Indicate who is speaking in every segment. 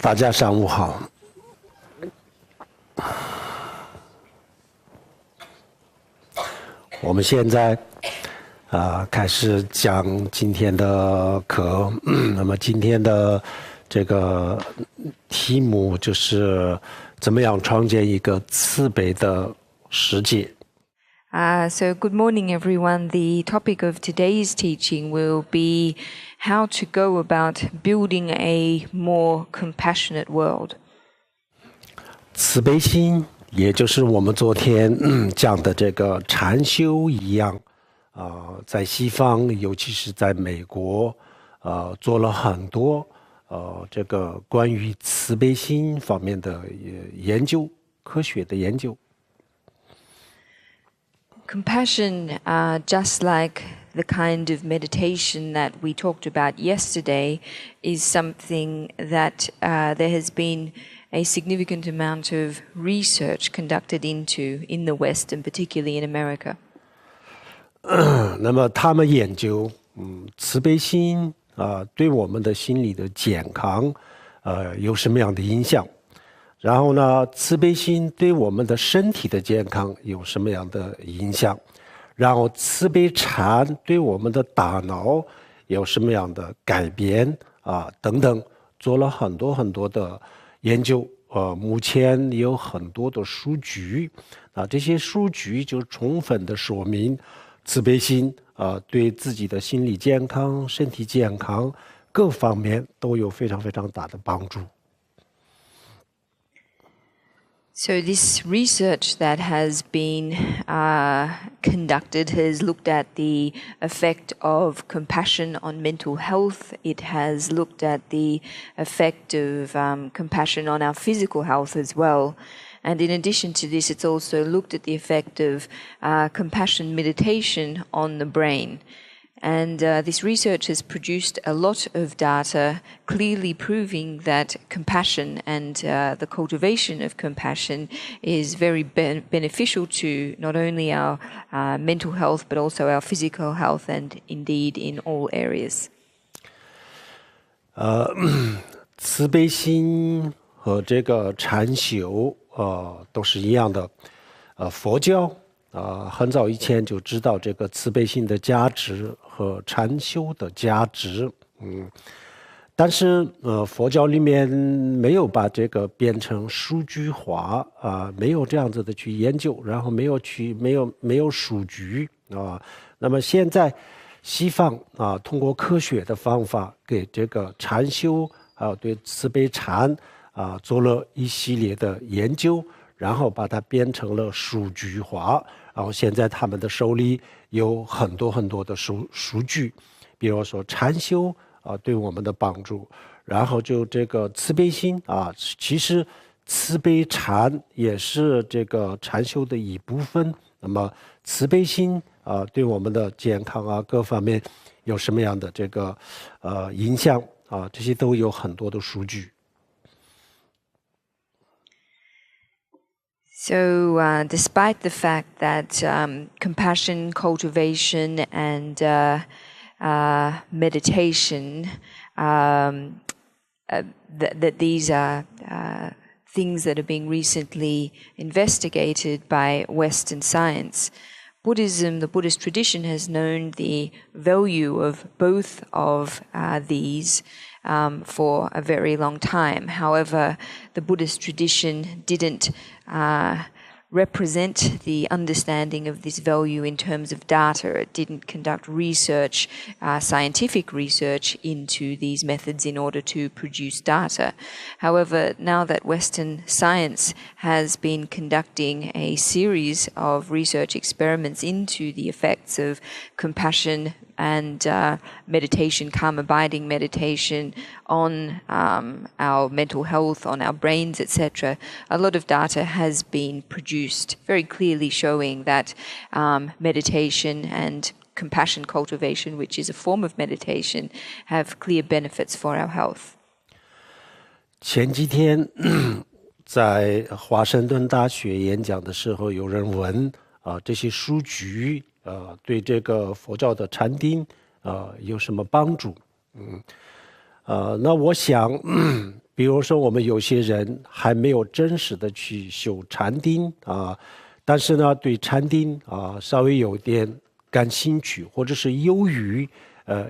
Speaker 1: 大家上午好。我们现在开始讲今天的课。那么今天的这个题目就是怎么样创建一个慈悲的世界。
Speaker 2: So good morning, everyone. The topic of today's teaching will be how to go about building a more compassionate world.
Speaker 1: 慈悲心，也就是我们昨天讲的这个禅修一样，在西方，尤其是在美国，做了很多这个关于慈悲心方面的研究，科学的研究。
Speaker 2: Compassion, just like the kind of meditation that we talked about yesterday, is something that there has been a significant amount of research conducted into in the West, and particularly in America.
Speaker 1: 那么他们研究，慈悲心对我们的心理的健康，有什么样的影响？然后呢，慈悲心对我们的身体的健康有什么样的影响？然后慈悲禅对我们的大脑有什么样的改变等等，做了很多很多的研究。目前有很多的数据，这些数据就充分的说明慈悲心对自己的心理健康、身体健康各方面都有非常非常大的帮助。
Speaker 2: So this research that has been conducted has looked at the effect of compassion on mental health. It has looked at the effect of compassion on our physical health as well. And in addition to this, it's also looked at the effect of compassion meditation on the brain. And this research has produced a lot of data clearly proving that compassion and the cultivation of compassion is very beneficial to not only our mental health but also our physical health and indeed in all areas.
Speaker 1: 慈悲心和这个禅修都是一样的。佛教很早以前就知道这个慈悲心的价值和禅修的价值，但是佛教里面没有把这个变成数据化没有这样子的去研究，然后没有数据那么现在西方通过科学的方法给这个禅修还有对慈悲禅做了一系列的研究，然后把它变成了数据化。然后现在他们的手里有很多很多的数据，比如说禅修对我们的帮助，然后就这个慈悲心其实慈悲禅也是这个禅修的一部分。那么慈悲心对我们的健康各方面有什么样的这个影响这些都有很多的数据。
Speaker 2: So despite the fact that compassion, cultivation, and meditation, that these are things that are being recently investigated by Western science, Buddhism, the Buddhist tradition, has known the value of both of these for a very long time. However, the Buddhist tradition didn't represent the understanding of this value in terms of data. It didn't conduct research, scientific research into these methods in order to produce data. However, now that Western science has been conducting a series of research experiments into the effects of compassion and meditation, calm abiding meditation on our mental health, on our brains, etc. A lot of data has been produced very clearly showing that meditation and compassion cultivation, which is a form of meditation, have clear benefits for our health.
Speaker 1: 前几天在华盛顿大学演讲的时候，有人问这些数据对这个佛教的禅定有什么帮助？那我想比如说我们有些人还没有真实的去修禅定啊，但是呢对禅定啊稍微有点感兴趣，或者是犹豫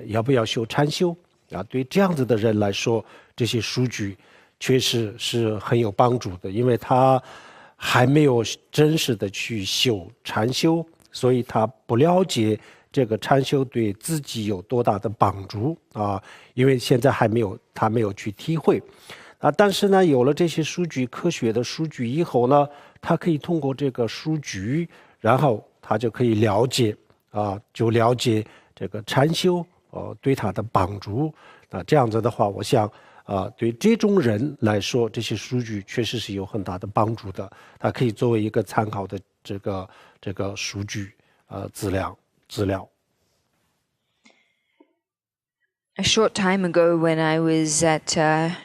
Speaker 1: 要不要修禅修啊，对这样子的人来说，这些书籍确实是很有帮助的，因为他还没有真实的去修禅修，所以他不了解这个禅修对自己有多大的帮助啊，因为现在他没有去体会啊。但是呢，有了这些数据，科学的数据以后呢，他可以通过这个数据，然后他就可以了解这个禅修对他的帮助啊。这样子的话，我想对这种人来说，这些数据确实是有很大的帮助的，它可以作为一个参考的这个数据资料。
Speaker 2: A short time ago, when I was at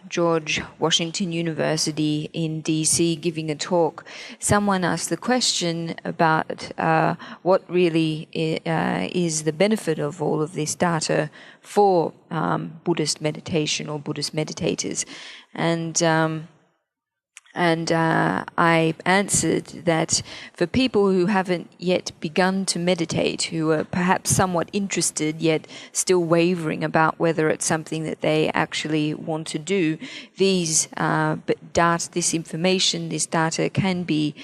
Speaker 2: George Washington University in DC giving a talk, someone asked the question about what really is the benefit of all of this data for Buddhist meditation or Buddhist meditators. And I answered that for people who haven't yet begun to meditate, who are perhaps somewhat interested yet still wavering about whether it's something that they actually want to do, this information, this data can be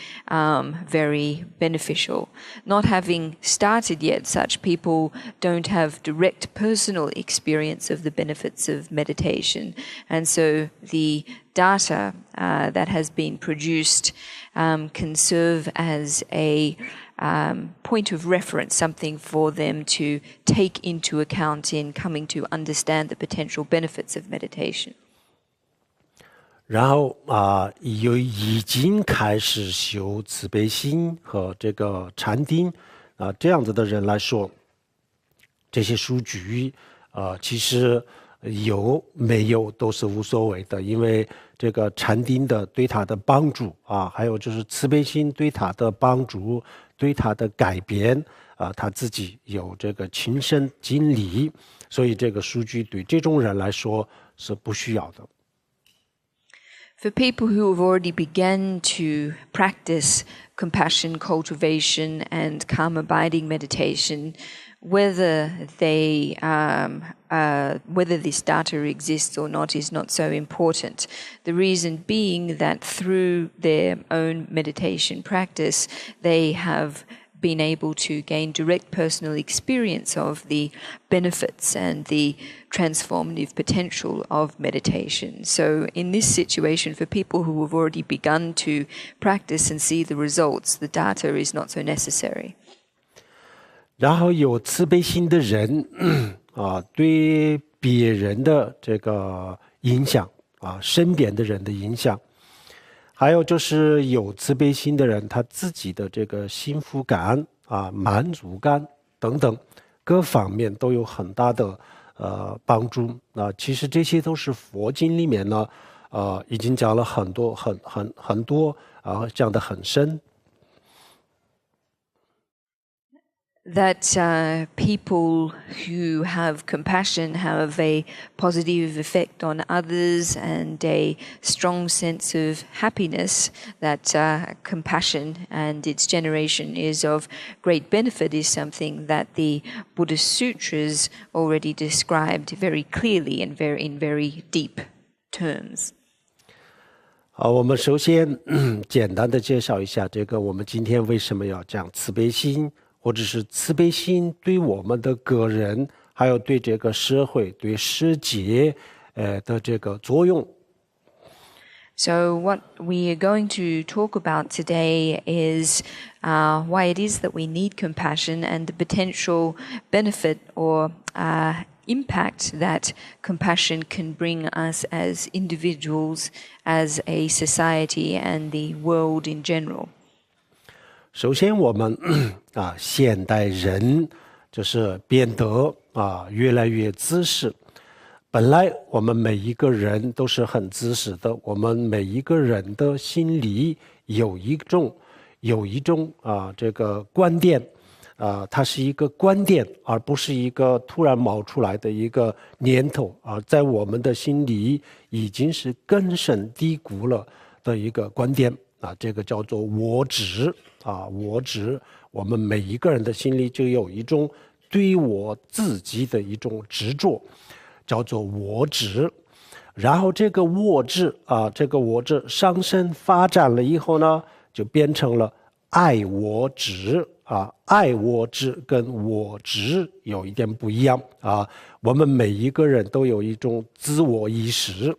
Speaker 2: very beneficial. Not having started yet, such people don't have direct personal experience of the benefits of meditation. And so the data that has been produced can serve as a point of reference, something for them to take into account in coming to understand the potential benefits of meditation.
Speaker 1: 然后已经开始修慈悲心和这个禅定这样子的人来说，这些数据其实有没有都是无所谓的，因为这个禅定的对他的帮助还有就是慈悲心对他的帮助，对他的改变他自己有这个亲身经历，所以这个数据对这种人来说是不需要的。
Speaker 2: For people who have already begun to practice compassion cultivation and calm abiding meditation, whether this data exists or not is not so important. The reason being that through their own meditation practice, they have been able to gain direct personal experience of the benefits and the transformative potential of meditation. So in this situation, for people who have already begun to practice and see the results, the data is not so necessary.
Speaker 1: 然后有慈悲心的人对别人的这个影响身边的人的影响，还有就是有慈悲心的人他自己的这个幸福感满足感等等各方面都有很大的帮助其实这些都是佛经里面呢已经讲了很多讲得很深。
Speaker 2: That people who have compassion have a positive effect on others and a strong sense of happiness, that compassion and its generation is of great benefit is something that the Buddhist sutras already described very clearly and in very deep terms.
Speaker 1: 我们首先简单的介绍一下这个我们今天为什么要讲慈悲心，或者是慈悲心对我们的个人还有对这个社会对世界的这个作用。
Speaker 2: So what we are going to talk about today is why it is that we need compassion and the potential benefit or impact that compassion can bring us as individuals, as a society, and the world in general.
Speaker 1: 首先我们现代人就是变得越来越自私。本来我们每一个人都是很自私的，我们每一个人的心里有一种这个观点它是一个观点，而不是一个突然冒出来的一个念头啊，在我们的心里已经是根深蒂固了的一个观点啊，这个叫做我执啊，我执。我们每一个人的心里就有一种对我自己的一种执着，叫做我执。然后这个我执啊，这个我执上升发展了以后呢，就变成了爱我执啊，爱我执跟我执有一点不一样啊。我们每一个人都有一种自我意识，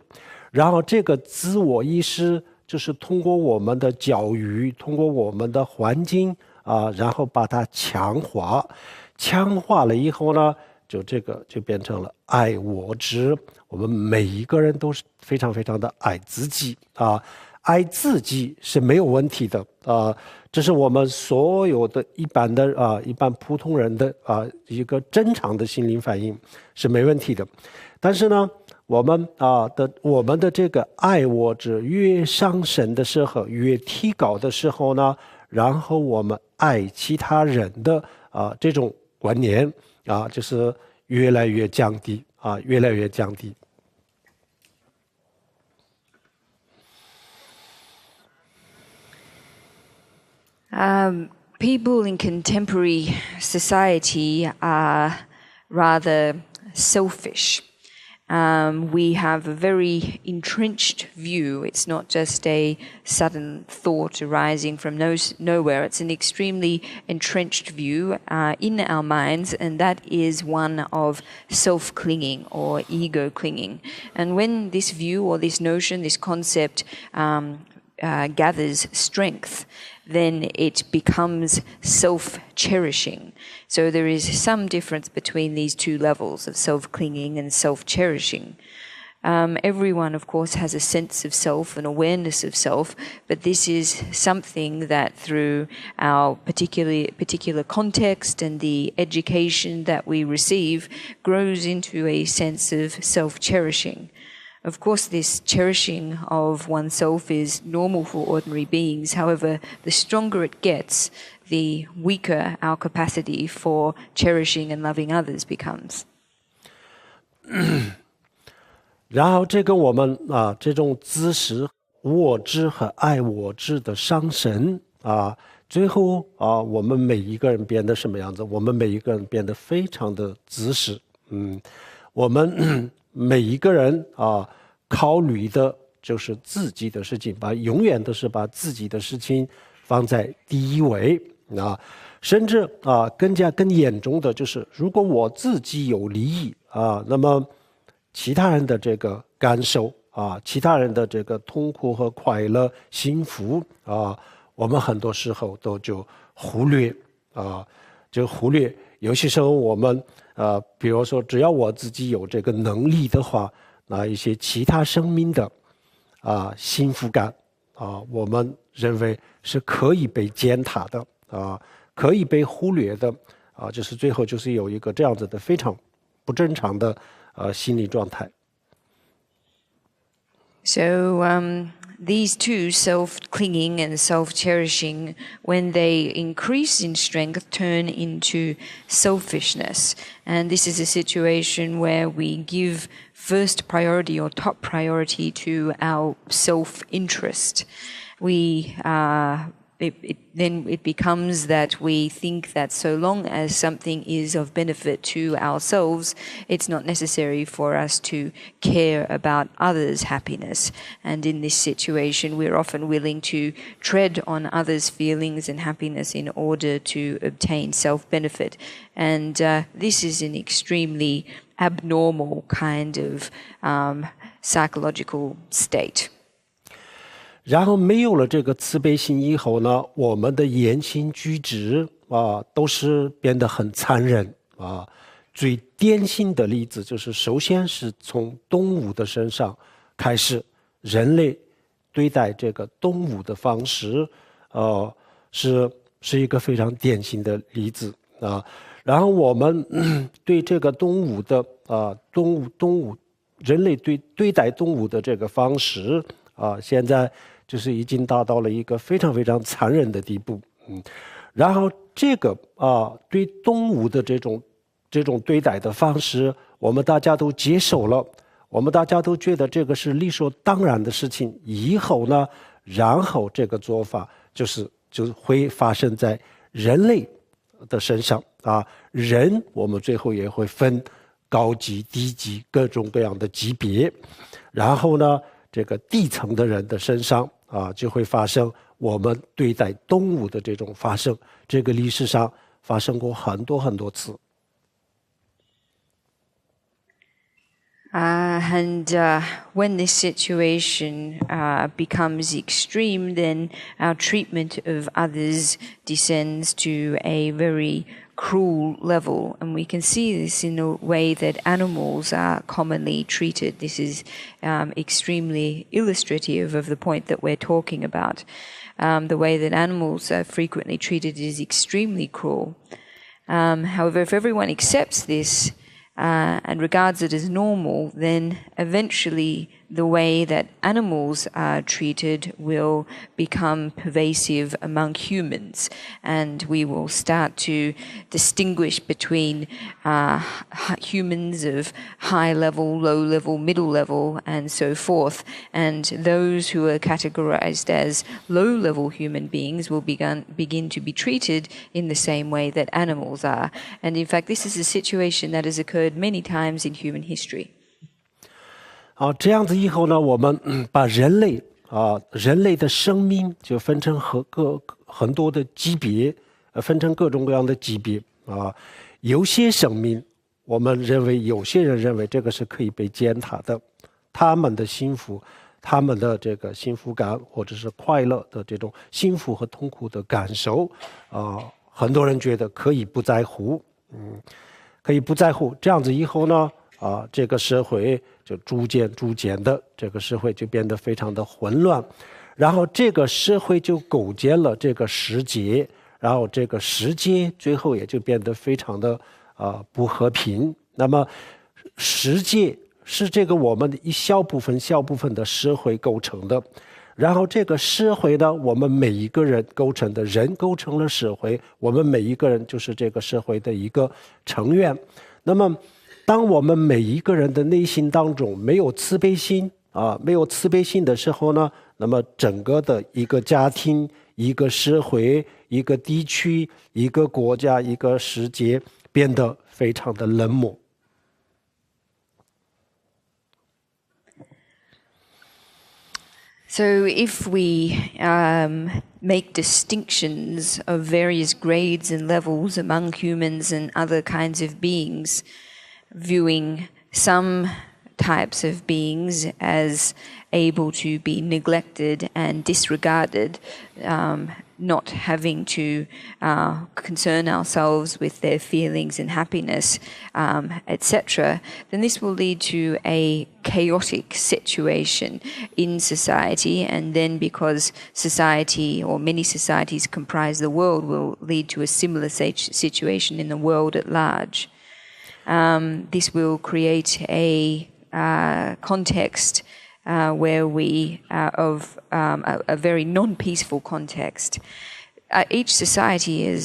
Speaker 1: 然后这个自我意识就是通过我们的教育，通过我们的环境啊，然后把它强化，强化了以后呢，就这个就变成了爱我执。我们每一个人都是非常非常的爱自己啊，爱自己是没有问题的啊，这是我们所有的一般的一般普通人的一个正常的心灵反应是没问题的。但是呢，我们的这个爱我执越上升的时候，越提高的时候呢，然后我们爱其他人的这种观念就是越来越降低越来越降低。
Speaker 2: People in contemporary society are rather selfish. We have a very entrenched view. It's not just a sudden thought arising from nowhere. It's an extremely entrenched view in our minds, and that is one of self-clinging or ego-clinging. And when this view or this notion, this concept gathers strength, then it becomes self-cherishing. So there is some difference between these two levels of self-clinging and self-cherishing. Everyone, of course, has a sense of self, an awareness of self, but this is something that through our particular context and the education that we receive grows into a sense of self-cherishing. Of course, this cherishing of oneself is normal for ordinary beings. However, the stronger it gets, the weaker our capacity for cherishing and loving others becomes.
Speaker 1: 然后这跟我们这种知识我执和爱我执的上升最后我们每一个人变得什么样子？我们每一个人变得非常的自私。我们每一个人考虑的就是自己的事情，永远都是把自己的事情放在第一位甚至更严重的就是，如果我自己有利益那么其他人的这个感受其他人的这个痛苦和快乐、幸福我们很多时候就忽略有些时候我们比如说，只要我自己有这个能力的话，那一些其他生命的幸福感我们认为是可以被践踏的可以被忽略的就是最后就是有一个这样子的非常不正常的心理状态。
Speaker 2: So these two, self-clinging and self-cherishing, when they increase in strength, turn into selfishness. And this is a situation where we give first priority or top priority to our self-interest. Then it becomes that we think that so long as something is of benefit to ourselves, it's not necessary for us to care about others' happiness. And in this situation, we're often willing to tread on others' feelings and happiness in order to obtain self-benefit. And this is an extremely abnormal kind of psychological state.
Speaker 1: 然后没有了这个慈悲心以后呢，我们的言行举止都是变得很残忍最典型的例子就是，首先是从动物的身上开始，人类对待这个动物的方式是一个非常典型的例子然后我们对这个动物的人类对待动物的这个方式现在就是已经达到了一个非常非常残忍的地步然后这个对动物的这种对待的方式，我们大家都接受了，我们大家都觉得这个是理所当然的事情。以后呢，然后这个做法就会发生在人类的身上人我们最后也会分高级、低级各种各样的级别，然后呢，这个底层的人的身上就会发生我们对待动物的这种发生，这个历史上发生过很多很多次。
Speaker 2: When this situation becomes extreme, then our treatment of others descends to a very cruel level. And we can see this in the way that animals are commonly treated. This is extremely illustrative of the point that we're talking about. The way that animals are frequently treated is extremely cruel. However, if everyone accepts this, and regards it as normal, then eventually the way that animals are treated will become pervasive among humans, and we will start to distinguish between humans of high level, low level, middle level, and so forth. And those who are categorized as low level human beings will begin to be treated in the same way that animals are. And in fact, this is a situation that has occurred many times in human history.
Speaker 1: 这样子以后呢，我们把人类的生命就分成很多的级别，分成各种各样的级别有些生命，有些人认为这个是可以被践踏的，他们的幸福，他们的这个幸福感或者是快乐的这种幸福和痛苦的感受很多人觉得可以不在乎，可以不在乎。这样子以后呢，这个社会就逐渐的，这个社会就变得非常的混乱，然后这个社会就构建了这个世界，然后这个世界最后也就变得非常的不和平。那么世界是这个我们的一小部分的社会构成的，然后这个社会呢，我们每一个人构成的，人构成了社会，我们每一个人就是这个社会的一个成员。那么当我们每一个人的内心当中没有慈悲心的时候呢，那么整个的一个家庭、一个社会、一个地区、一个国家、一个世界变得非常的冷漠。
Speaker 2: So if we make distinctions of various grades and levels among humans and other kinds of beings, viewing some types of beings as able to be neglected and disregarded, not having to concern ourselves with their feelings and happiness, etc., then this will lead to a chaotic situation in society, and then because society or many societies comprise the world, will lead to a similar situation in the world at large. This will create a context where we of a very non-peaceful context. Each society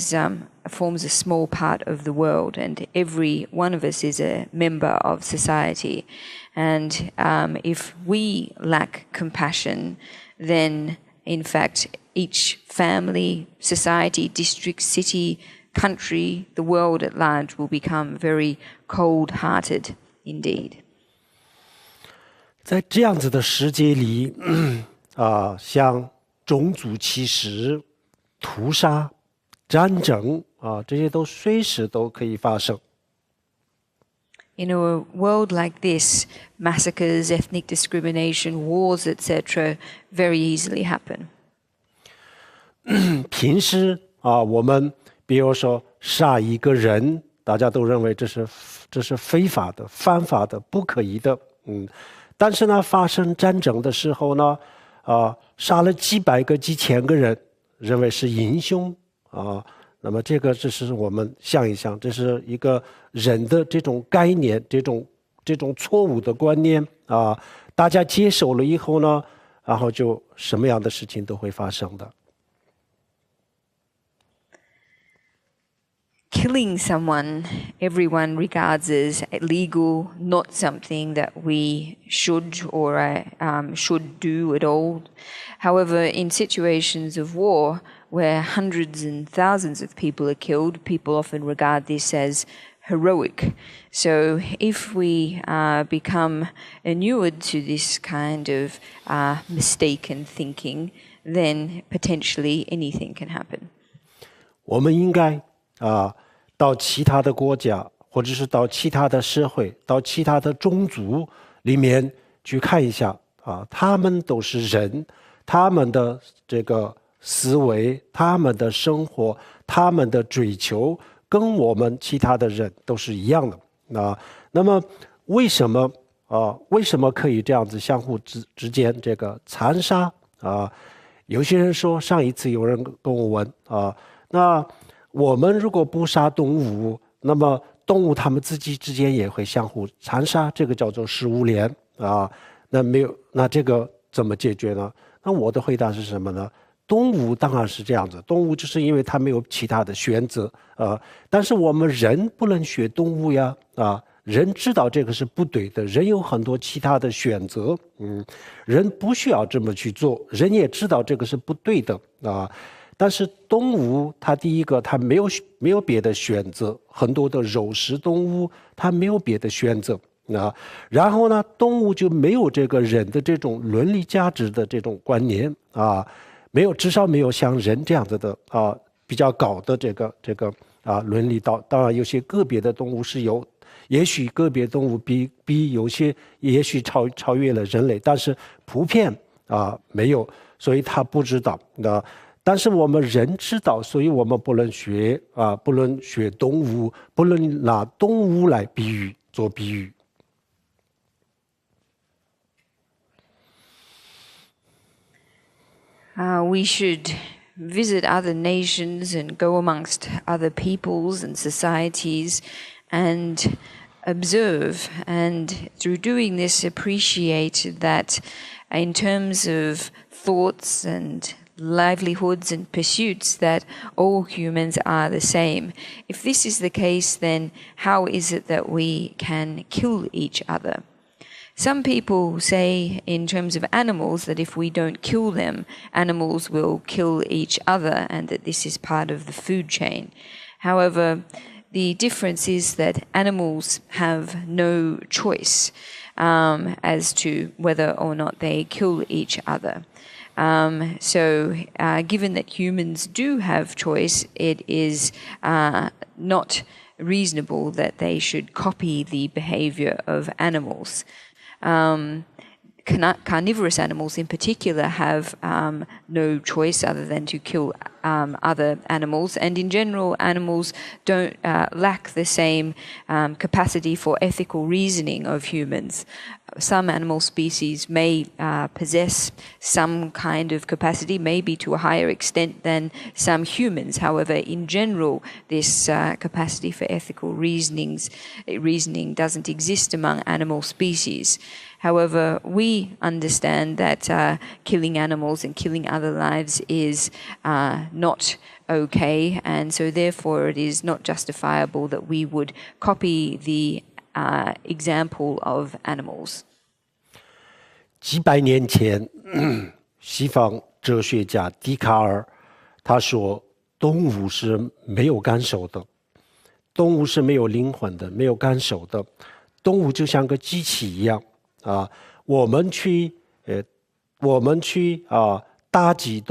Speaker 2: forms a small part of the world, and every one of us is a member of society. And if we lack compassion, then in fact each family, society, district, city, country, the world at large will become very cold-hearted indeed.
Speaker 1: 在这样子的世界里像种族歧视、屠杀、战争这些都随时都可以发生。
Speaker 2: In a world like this, massacres, ethnic discrimination, wars, etc., very easily happen.
Speaker 1: 平时我们比如说杀一个人，大家都认为这是非法的、犯法的、不可以的，但是呢，发生战争的时候呢，杀了几百个、几千个人，认为是英雄那么这是我们想一想，这是一个人的这种概念，这种错误的观念大家接受了以后呢，然后就什么样的事情都会发生的。
Speaker 2: killing someone, everyone regards as illegal, not something that we should or should do at all. However, in situations of war, where hundreds and thousands of people are killed, people often regard this as heroic. So if we become inured to this kind of mistaken thinking, then potentially anything can happen.
Speaker 1: 我们应该到其他的国家，或者是到其他的社会，到其他的种族里面去看一下他们都是人，他们的这个思维，他们的生活，他们的追求，跟我们其他的人都是一样的那么为什么可以这样子相互之间这个残杀有些人说，上一次有人跟我问那我们如果不杀动物，那么动物它们自己之间也会相互残杀，这个叫做食物链那这个怎么解决呢？那我的回答是什么呢？动物当然是这样子，动物就是因为它没有其他的选择但是我们人不能学动物呀人知道这个是不对的，人有很多其他的选择人不需要这么去做，人也知道这个是不对的但是动物它第一个它没有别的选择，很多的肉食动物它没有别的选择然后呢动物就没有这个人的这种伦理价值的这种观念至少没有像人这样子的比较高的这个伦理道。当然有些个别的动物是有，也许个别动物比有些也许超越了人类，但是普遍没有，所以他不知道但是我们人知道，所以我们不能学动物，不能拿动物来做比喻。
Speaker 2: We should visit other nations and go amongst other peoples and societies and observe, and through doing this appreciate that in terms of thoughts and livelihoods and pursuits that all humans are the same. If this is the case, then how is it that we can kill each other? Some people say in terms of animals that if we don't kill them, animals will kill each other and that this is part of the food chain. However, the difference is that animals have no choice as to whether or not they kill each other. So given that humans do have choice, it is not reasonable that they should copy the behavior of animals. Carnivorous animals in particular have no choice other than to kill other animals, and in general animals don't lack the same capacity for ethical reasoning of humans. Some animal species may possess some kind of capacity, maybe to a higher extent than some humans. However, in general, this capacity for ethical reasoning doesn't exist among animal species. However, we understand that killing animals and killing other lives is not okay, and so therefore it is not justifiable that we would copy the example of animals.
Speaker 1: 几百年前西方哲学家笛卡尔他说动物是没有感受的，动物是没有灵魂的，没有感受的，动物就像个机器一样我们去打击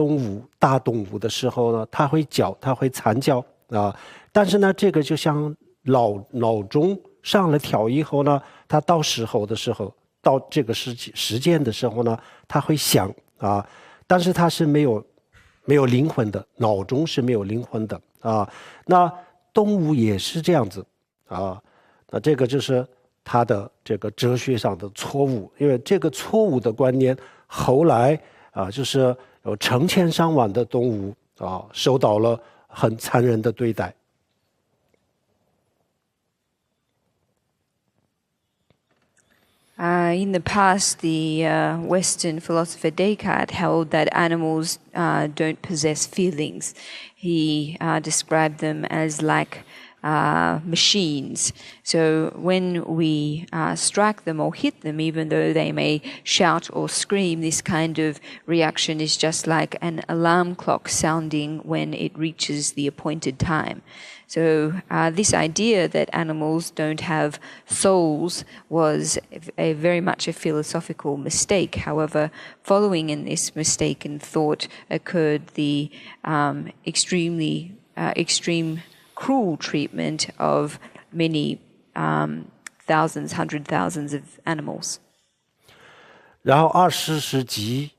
Speaker 1: 大动物的时候呢，它会叫，它会惨叫但是呢，这个就像闹钟上了跳以后呢，它到时候的时候，到这个时间的时候呢，它会响但是它是没有灵魂的，闹钟是没有灵魂的那动物也是这样子那这个就是他的这个哲学上的错误，因为这个错误的观念后来就是有成千上万的动物受到了很残忍的对待。
Speaker 2: In the past, the Western philosopher Descartes held that animals don't possess feelings. He described them as like machines. So when we strike them or hit them, even though they may shout or scream, this kind of reaction is just like an alarm clock sounding when it reaches the appointed time. So this idea that animals don't have souls was very much a philosophical mistake. However, following in this mistaken thought occurred the extreme cruel treatment of many thousands, 100,000s of animals.
Speaker 1: 然后20世纪，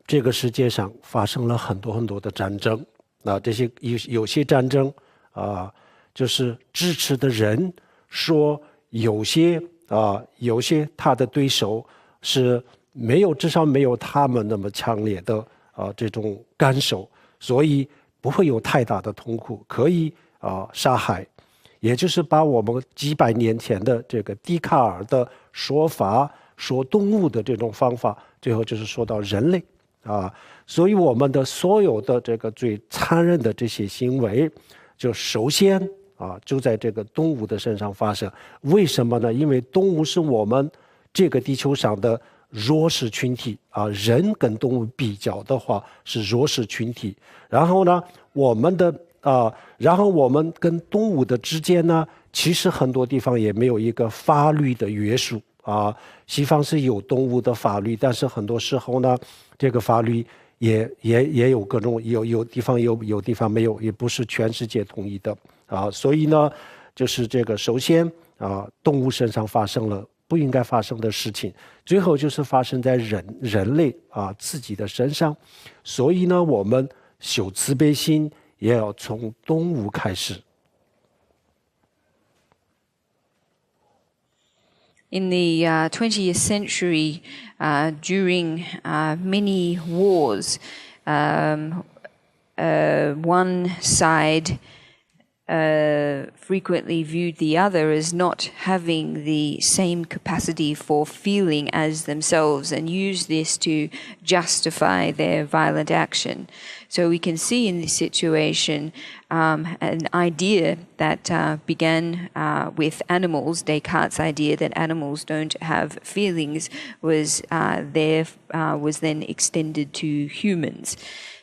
Speaker 1: 这个世界上发生了很多的战争。这些有些战争就是支持的人说有些他的对手是至少没有他们那么强烈的这种感受，所以不会有太大的痛苦，可以杀害。也就是把我们几百年前的这个笛卡尔的说法，说动物的这种方法，最后就是说到人类所以我们的所有的这个最残忍的这些行为，就首先就在这个动物的身上发生。为什么呢？因为动物是我们这个地球上的弱势群体人跟动物比较的话是弱势群体。然后呢，我们跟动物的之间呢，其实很多地方也没有一个法律的约束西方是有动物的法律，但是很多时候呢，这个法律也有各种有地方有地方没有，也不是全世界统一的所以呢，就是这个首先动物身上发生了不应该发生的事情，最后就是发生在人类自己的身上。所以呢，我们修慈悲心也要从动物开始。
Speaker 2: In the 20th century, during many wars, one side frequently viewed the other as not having the same capacity for feeling as themselves and used this to justify their violent action. So we can see in this situation an idea that began with animals. Descartes' idea that animals don't have feelings was then extended to humans.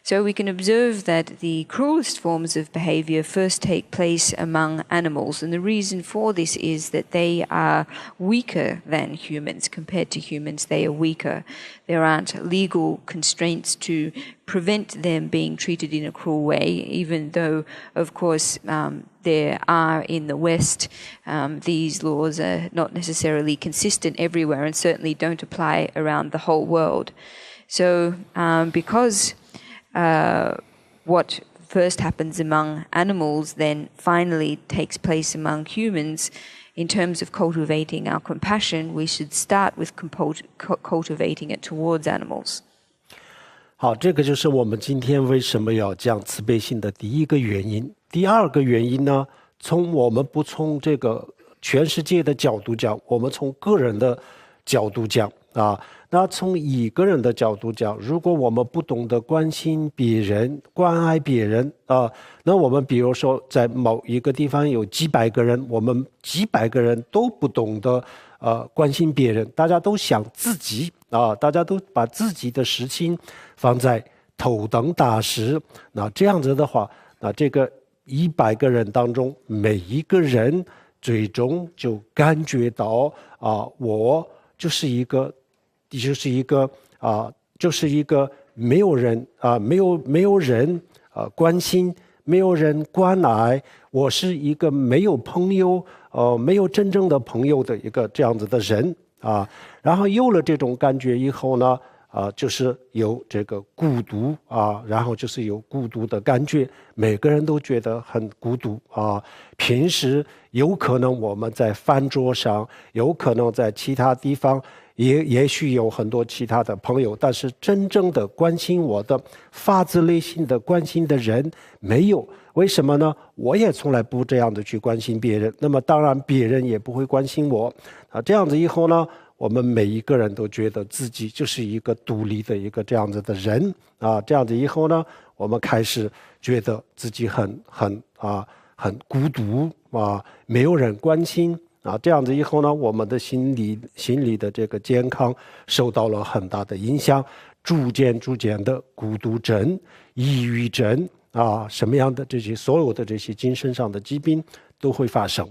Speaker 2: So we can observe that the cruelest forms of behavior first take place among animals, and the reason for this is that they are weaker than humans. Compared to humans, they are weaker. There aren't legal constraints to prevent them being treated in a cruel way, even though, of course, there are in the West. These laws are not necessarily consistent everywhere and certainly don't apply around the whole world. So because what first happens among animals then finally takes place among humans, in terms of cultivating our compassion, we should start with cultivating it towards animals.
Speaker 1: 好，这个就是我们今天为什么要讲慈悲心的第一个原因。第二个原因呢，我们不从这个全世界的角度讲，我们从个人的角度讲那从一个人的角度讲，如果我们不懂得关心别人、关爱别人那我们比如说在某一个地方有几百个人，我们几百个人都不懂得关心别人，大家都想自己大家都把自己的事情放在头等大事。那这样子的话，那这个100个人当中，每一个人最终就感觉到我就是一个没有人没有人关心，没有人关爱，我是一个没有朋友没有真正的朋友的一个这样子的人然后有了这种感觉以后呢就是有这个孤独然后就是有孤独的感觉，每个人都觉得很孤独平时有可能我们在饭桌上，有可能在其他地方也许有很多其他的朋友，但是真正的关心我的发自内心的关心的人没有。为什么呢？我也从来不这样的去关心别人，那么当然别人也不会关心我这样子以后呢，我们每一个人都觉得自己就是一个独立的一个这样子的人这样子以后呢，我们开始觉得自己很很孤独啊，没有人关心啊，这样子以后呢，我们的心理的这个健康受到了很大的影响，逐渐的孤独症、抑郁症啊，什么样的这些所有的这些精神上的疾病都会发生。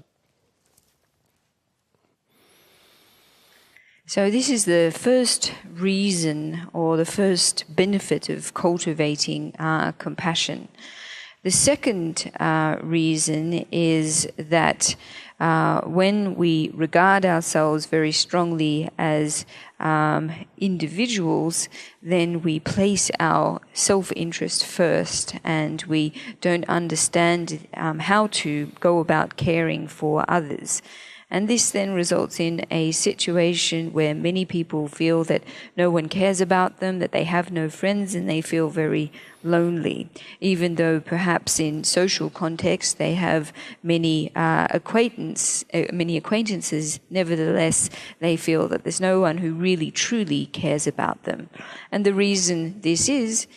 Speaker 2: So this is the first reason or the first benefit of cultivating compassion. The second reason is that when we regard ourselves very strongly as individuals, then we place our self-interest first, and we don't understand how to go about caring for others. And this then results in a situation where many people feel that no one cares about them, that they have no friends, and they feel very lonely. Even though perhaps in social context they have many acquaintances, nevertheless they feel that there's no one who really truly cares about them. And the reason this is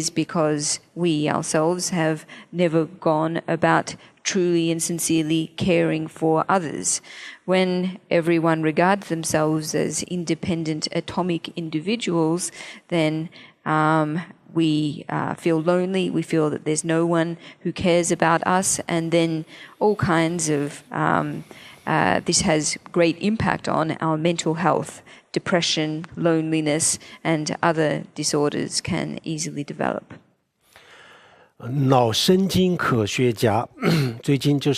Speaker 2: because we ourselves have never gone about truly and sincerely caring for others. When everyone regards themselves as independent atomic individuals, then we feel lonely, we feel that there's no one who cares about us, and then all kinds of this has great impact on our mental health. Depression, loneliness, and other disorders can easily develop.
Speaker 1: 脑神经科学家最近就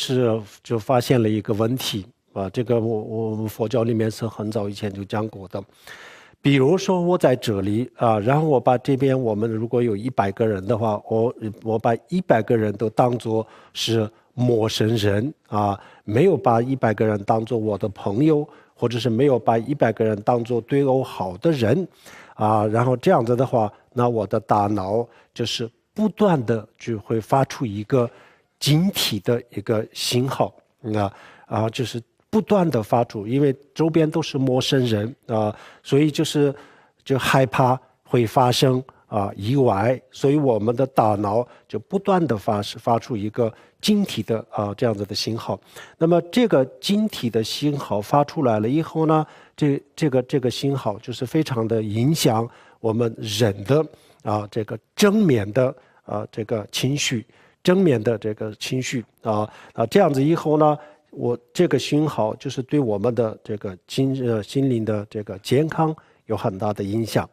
Speaker 1: 发现了一个问题啊，这个我们佛教里面是很早以前就讲过的。比如说我在这里啊，然后我把这边我们如果有100个人的话，我把100个人都当作是陌生人啊，没有把100个人当作我的朋友，或者是没有把100个人当作对我好的人啊，然后这样子的话，那我的大脑就是不断的就会发出一个警惕的一个信号就是不断的发出，因为周边都是陌生人所以就害怕会发生意外，所以我们的大脑就不断的发出一个警惕的这样子的信号。那么这个警惕的信号发出来了以后呢，这个信号就是非常的影响我们人的这个正面的这个情绪，正面的这个情绪这样子以后呢，我这个信号就是对我们的这个心灵的这个健康有很大的影响。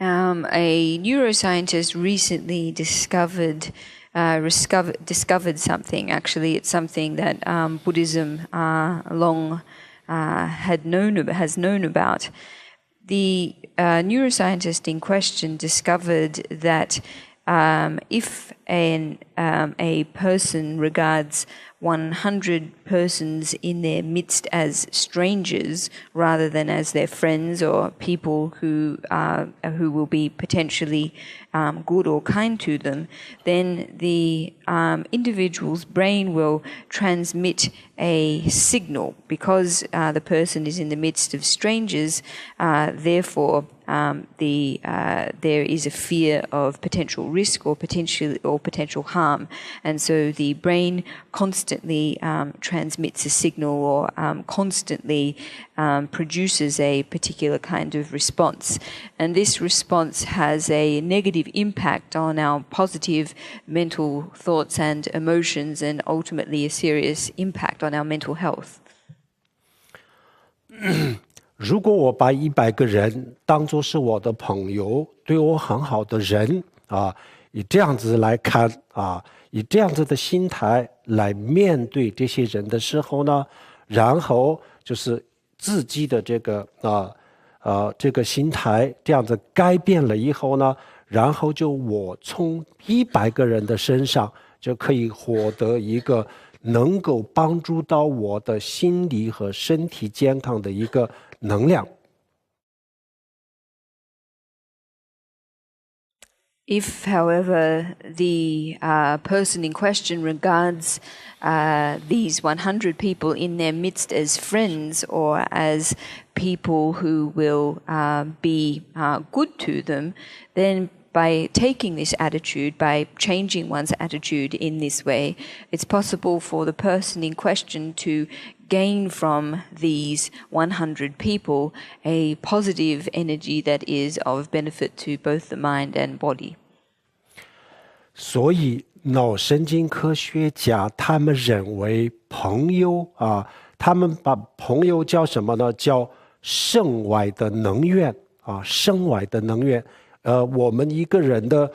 Speaker 2: A neuroscientist recently discovered something. Actually, it's something that Buddhism long has known about. The neuroscientist in question discovered that if a person regards 100 persons in their midst as strangers rather than as their friends or people who will be potentially good or kind to them, then the individual's brain will transmit a signal. Because the person is in the midst of strangers, therefore there is a fear of potential risk or potential harm, and so the brain constantly transmits a signal or constantly produces a particular kind of response, and this response has a negative impact on our positive mental thoughts and emotions, and ultimately a serious impact on our mental health.
Speaker 1: 如果我把100个人当作是我的朋友，对我很好的人以这样子来看以这样子的心态来面对这些人的时候呢，然后就是自己的这个心态这样子改变了以后呢，然后我从100个人的身上就可以获得一个能够帮助到我的心理和身体健康的一个能量。
Speaker 2: If, however, the person in question regards these 100 people in their midst as friends or as people who will be good to them, then by taking this attitude, by changing one's attitude in this way, it's possible for the person in question to gain from these 100 people a positive energy that is of benefit to both the mind and body.
Speaker 1: 所以脑神经科学家他们认为朋友他们把朋友叫什么呢？叫身外的能源身外的能源。我们一个人的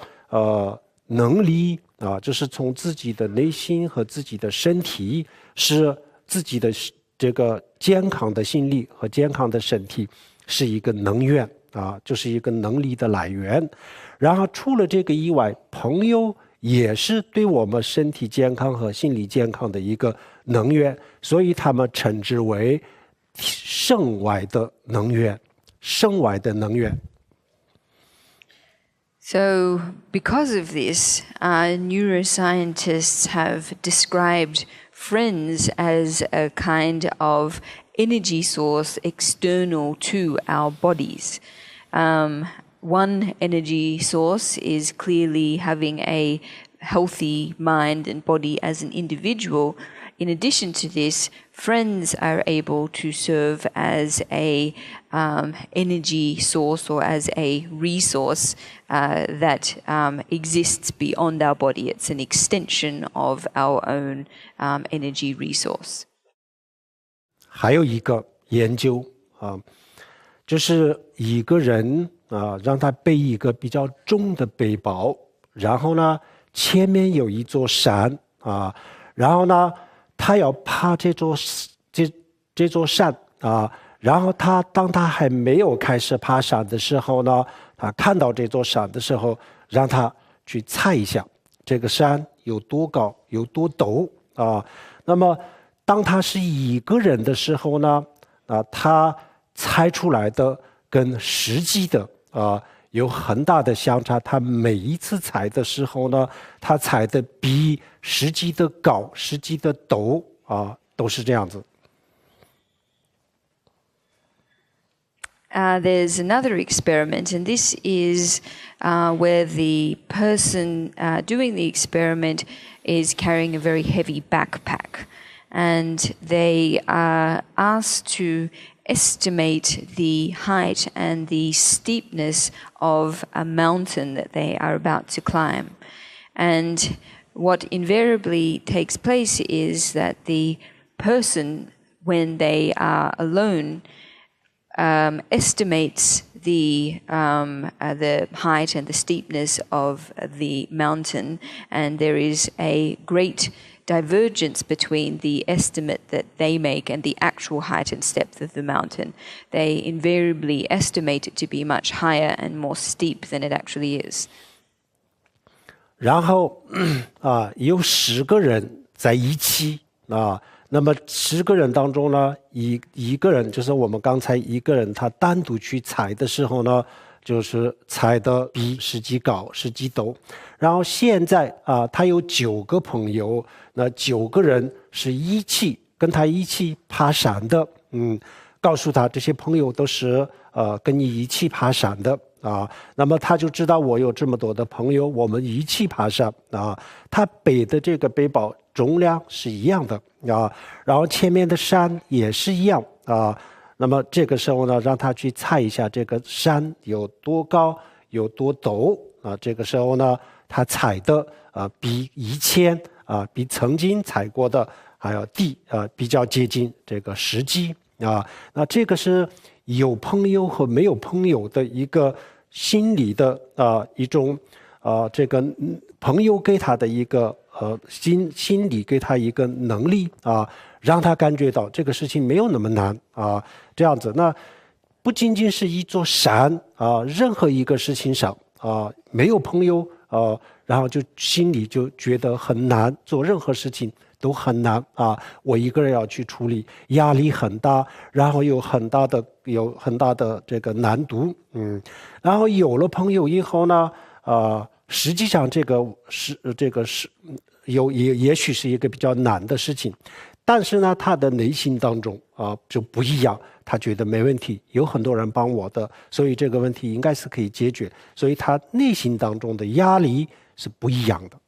Speaker 1: 能力就是从自己的内心和自己的身体，是自己的这个健康的心理和健康的身体是一个能源就是一个能力的来源。然后除了这个以外，朋友也是对我们身体健康和心理健康的一个能源，所以他们称之为身外的能源，身外的能源。
Speaker 2: So, because of this, neuroscientists have described friends as a kind of energy source external to our bodies. One energy source is clearly having a healthy mind and body as an individual. In addition to this, friends are able to serve as a energy source or as a resource that exists beyond our body. It's an extension of our own energy resource.
Speaker 1: 还有一个研究就是一个人让他背一个比较重的背包，然后呢前面有一座山然后呢他要爬这座山然后当他还没有开始爬山的时候呢，他看到这座山的时候，让他去猜一下这个山有多高有多陡那么当他是一个人的时候呢他猜出来的跟实际的有很大的相差。他每一次猜的时候呢，他猜的比实际的高实际的陡都是这样子。
Speaker 2: There's another experiment, and this is where the person doing the experiment is carrying a very heavy backpack, and they are asked to estimate the height and the steepness of a mountain that they are about to climb. And what invariably takes place is that the person, when they are alone, estimates the height and the steepness of the mountain, and there is a great divergence between the estimate that they make and the actual height and depth of the mountain. They invariably estimate it to be much higher and more steep than it actually is.
Speaker 1: 然后有10个人在一起那么10个人当中呢，一个人就是我们刚才一个人他单独去猜的时候呢，就是猜的比实际高实际陡。然后现在他有9个朋友，那9个人是跟他一起爬山的，告诉他这些朋友都是跟你一起爬山的那么他就知道我有这么多的朋友，我们一起爬山他背的这个背包重量是一样的然后前面的山也是一样那么这个时候呢，让他去猜一下这个山有多高有多陡这个时候呢，他猜的比以前比曾经猜过的还要低比较接近这个实际那这个是有朋友和没有朋友的一个心理的一种这个朋友给他的一个心理给他一个能力让他感觉到这个事情没有那么难这样子。那不仅仅是一座山任何一个事情上没有朋友然后就心里就觉得很难，做任何事情都很难我一个人要去处理，压力很大，然后有很大的这个难度然后有了朋友以后呢实际上这个是也许是一个比较难的事情，但是呢，他的内心当中就不一样，他觉得没问题，有很多人帮我的，所以这个问题应该是可以解决，所以他内心当中的压力是不一样的。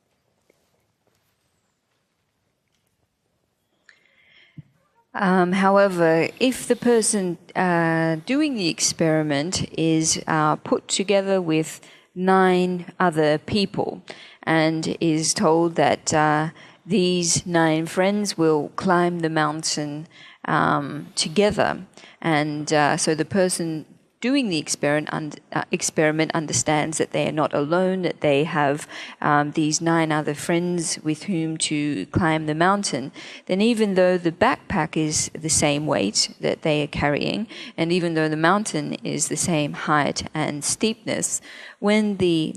Speaker 2: However, if the person doing the experiment is put together with 9 other people and is told that these 9 friends will climb the mountain together, and so the person doing the experiment understands that they are not alone, that they have these 9 other friends with whom to climb the mountain, then even though the backpack is the same weight that they are carrying, and even though the mountain is the same height and steepness, when the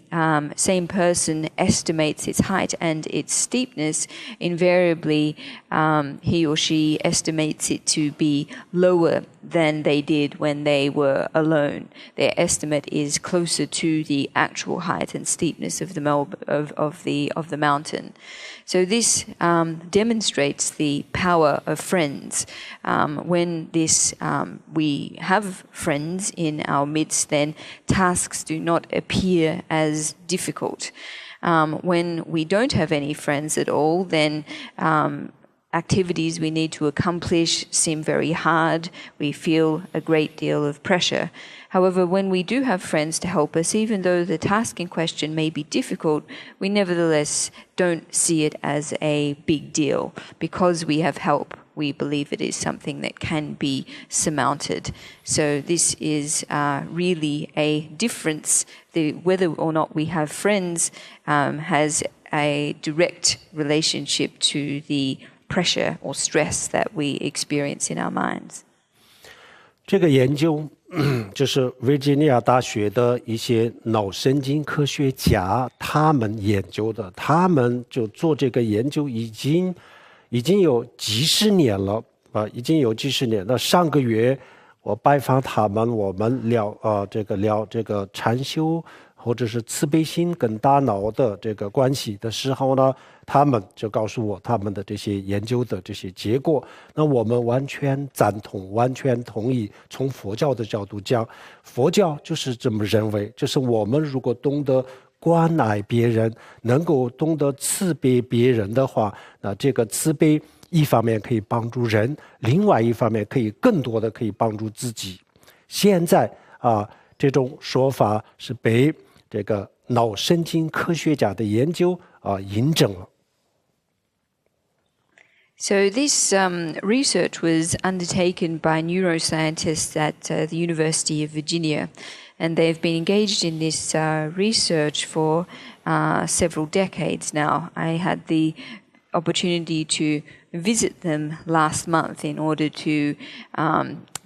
Speaker 2: same person estimates its height and its steepness, invariably he or she estimates it to be lower than they did when they were alone. Their estimate is closer to the actual height and steepness of the mountain. So this demonstrates the power of friends. When we have friends in our midst, then tasks do not appear as difficult. When we don't have any friends at all, then activities we need to accomplish seem very hard. We feel a great deal of pressure. However, when we do have friends to help us, even though the task in question may be difficult, we nevertheless don't see it as a big deal. Because we have help, we believe it is something that can be surmounted. So this is really a difference. Whether or not we have friends has a direct relationship to the pressure or stress that we experience in our minds.
Speaker 1: 这个研究就是维吉尼亚大学的一些脑神经科学家他们研究的，他们就做这个研究已经有几十年了已经有几十年了。上个月我拜访他们，我们聊这个禅修或者是慈悲心跟大脑的这个关系的时候呢，他们就告诉我他们的这些研究的这些结果。那我们完全赞同，完全同意。从佛教的角度讲，佛教就是这么认为，就是我们如果懂得关爱别人，能够懂得慈悲别人的话，那这个慈悲一方面可以帮助人，另外一方面可以更多的可以帮助自己。现在这种说法是被这个脑神经科学家的研究印证了。
Speaker 2: So this research was undertaken by neuroscientists at the University of Virginia, and they've been engaged in this research for several decades now. I had the opportunity to visit them last month in order to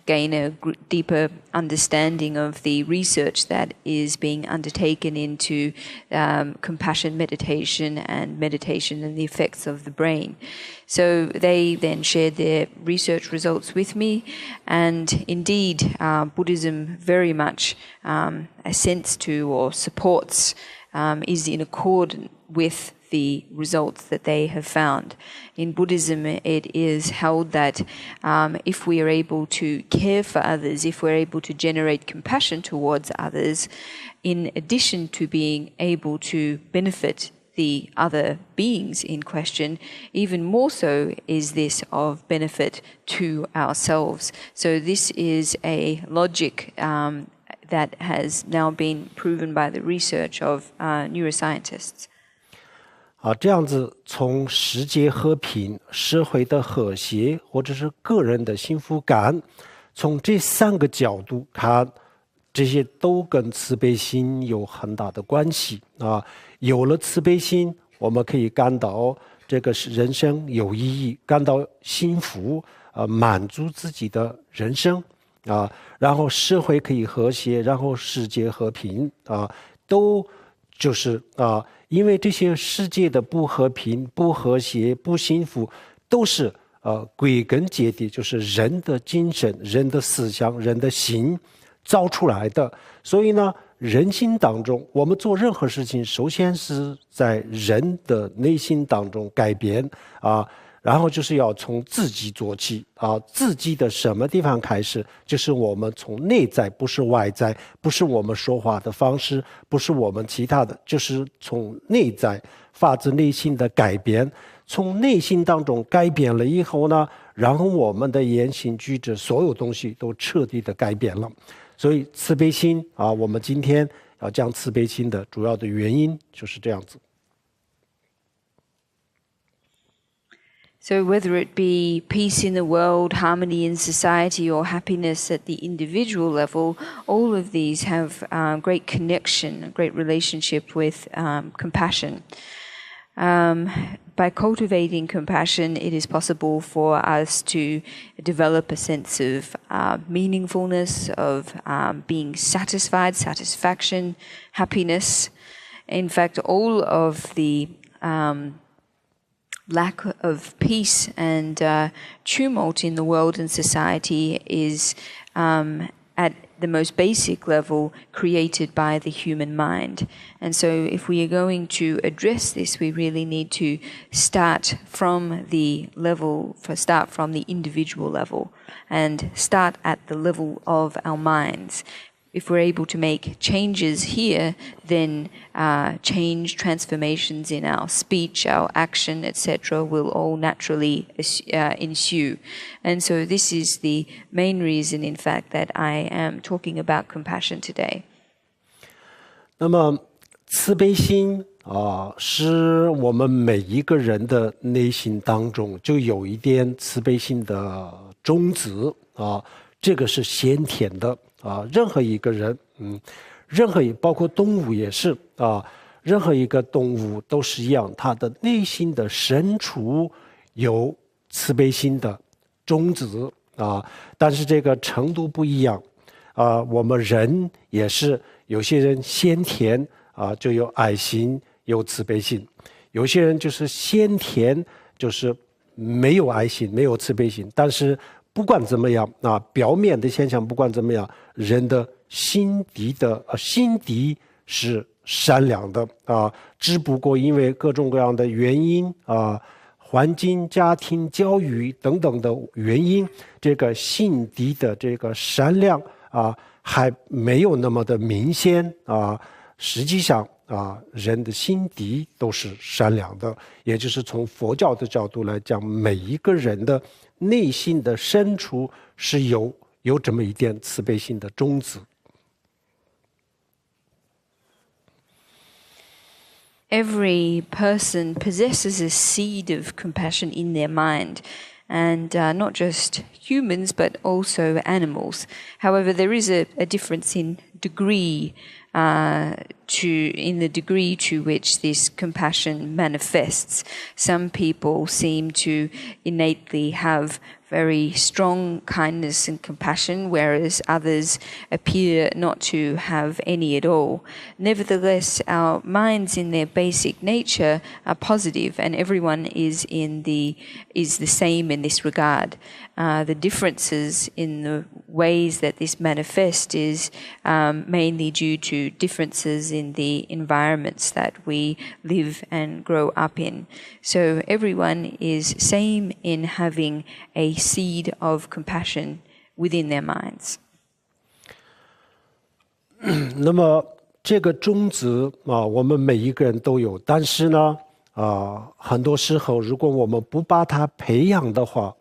Speaker 2: gain a deeper understanding of the research that is being undertaken into compassion meditation and the effects of the brain. So they then shared their research results with me, and indeed Buddhism very much assents to or supports, is in accord with the results that they have found. In Buddhism, it is held that if we are able to care for others, if we're able to generate compassion towards others, in addition to being able to benefit the other beings in question, even more so is this of benefit to ourselves. So this is a logic that has now been proven by the research of neuroscientists.
Speaker 1: 这样子从世界和平、社会的和谐，或者是个人的幸福感，从这3个角度看，这些都跟慈悲心有很大的关系有了慈悲心，我们可以感到这个人生有意义，感到幸福满足自己的人生然后社会可以和谐，然后世界和平都就是因为这些世界的不和平、不和谐、不幸福，都是归根结底就是人的精神、人的思想、人的心造出来的。所以呢，人心当中，我们做任何事情，首先是在人的内心当中改变啊，然后就是要从自己做起啊，自己的什么地方开始，就是我们从内在，不是外在，不是我们说话的方式，不是我们其他的，就是从内在发自内心的改变，从内心当中改变了以后呢，然后我们的言行举止，所有东西都彻底的改变了。所以慈悲心啊，我们今天要讲慈悲心的主要的原因就是这样子。
Speaker 2: So whether it be peace in the world, harmony in society, or happiness at the individual level, all of these have great connection, a great relationship with compassion. By cultivating compassion, it is possible for us to develop a sense of meaningfulness, of being satisfied, satisfaction, happiness. In fact, all of the lack of peace and tumult in the world and society is at the most basic level created by the human mind. And so if we are going to address this, we really need to start from the individual level and start at the level of our minds. If we're able to make changes here, then transformations in our speech, our action, etc. will all naturally ensue. And so this is the main reason, in fact, that I am talking about compassion today.
Speaker 1: 那么慈悲心啊，是我们每一个人的内心当中就有一点慈悲心的种子啊，这个是先天的。任何一个人，包括动物也是啊，任何一个动物都是一样，它的内心的深处有慈悲心的种子啊，但是这个程度不一样啊。我们人也是，有些人先天啊就有爱心、有慈悲心，有些人就是先天就是没有爱心、没有慈悲心，但是不管怎么样啊，表面的现象不管怎么样，人的心底是善良的啊，只不过因为各种各样的原因啊，环境、家庭、教育等等的原因，这个心底的这个善良啊，还没有那么的明显啊。实际上啊，人的心底都是善良的，也就是从佛教的角度来讲，每一个人的内心的深处是有这么一点慈悲心的种子。
Speaker 2: Every person possesses a seed of compassion in their mind, and not just humans, but also animals. However, there is a difference in degree in the degree to which this compassion manifests. Some people seem to innately have very strong kindness and compassion, whereas others appear not to have any at all. Nevertheless, our minds in their basic nature are positive, and everyone is the same in this regard. The differences in the ways that this manifests is mainly due to differences in the environments that we live and grow up in. So everyone is same in having a seed of compassion within their minds.
Speaker 1: 那么这个种子啊，我们每一个人都有，但是呢，很多时候如果我们不把它培养的话，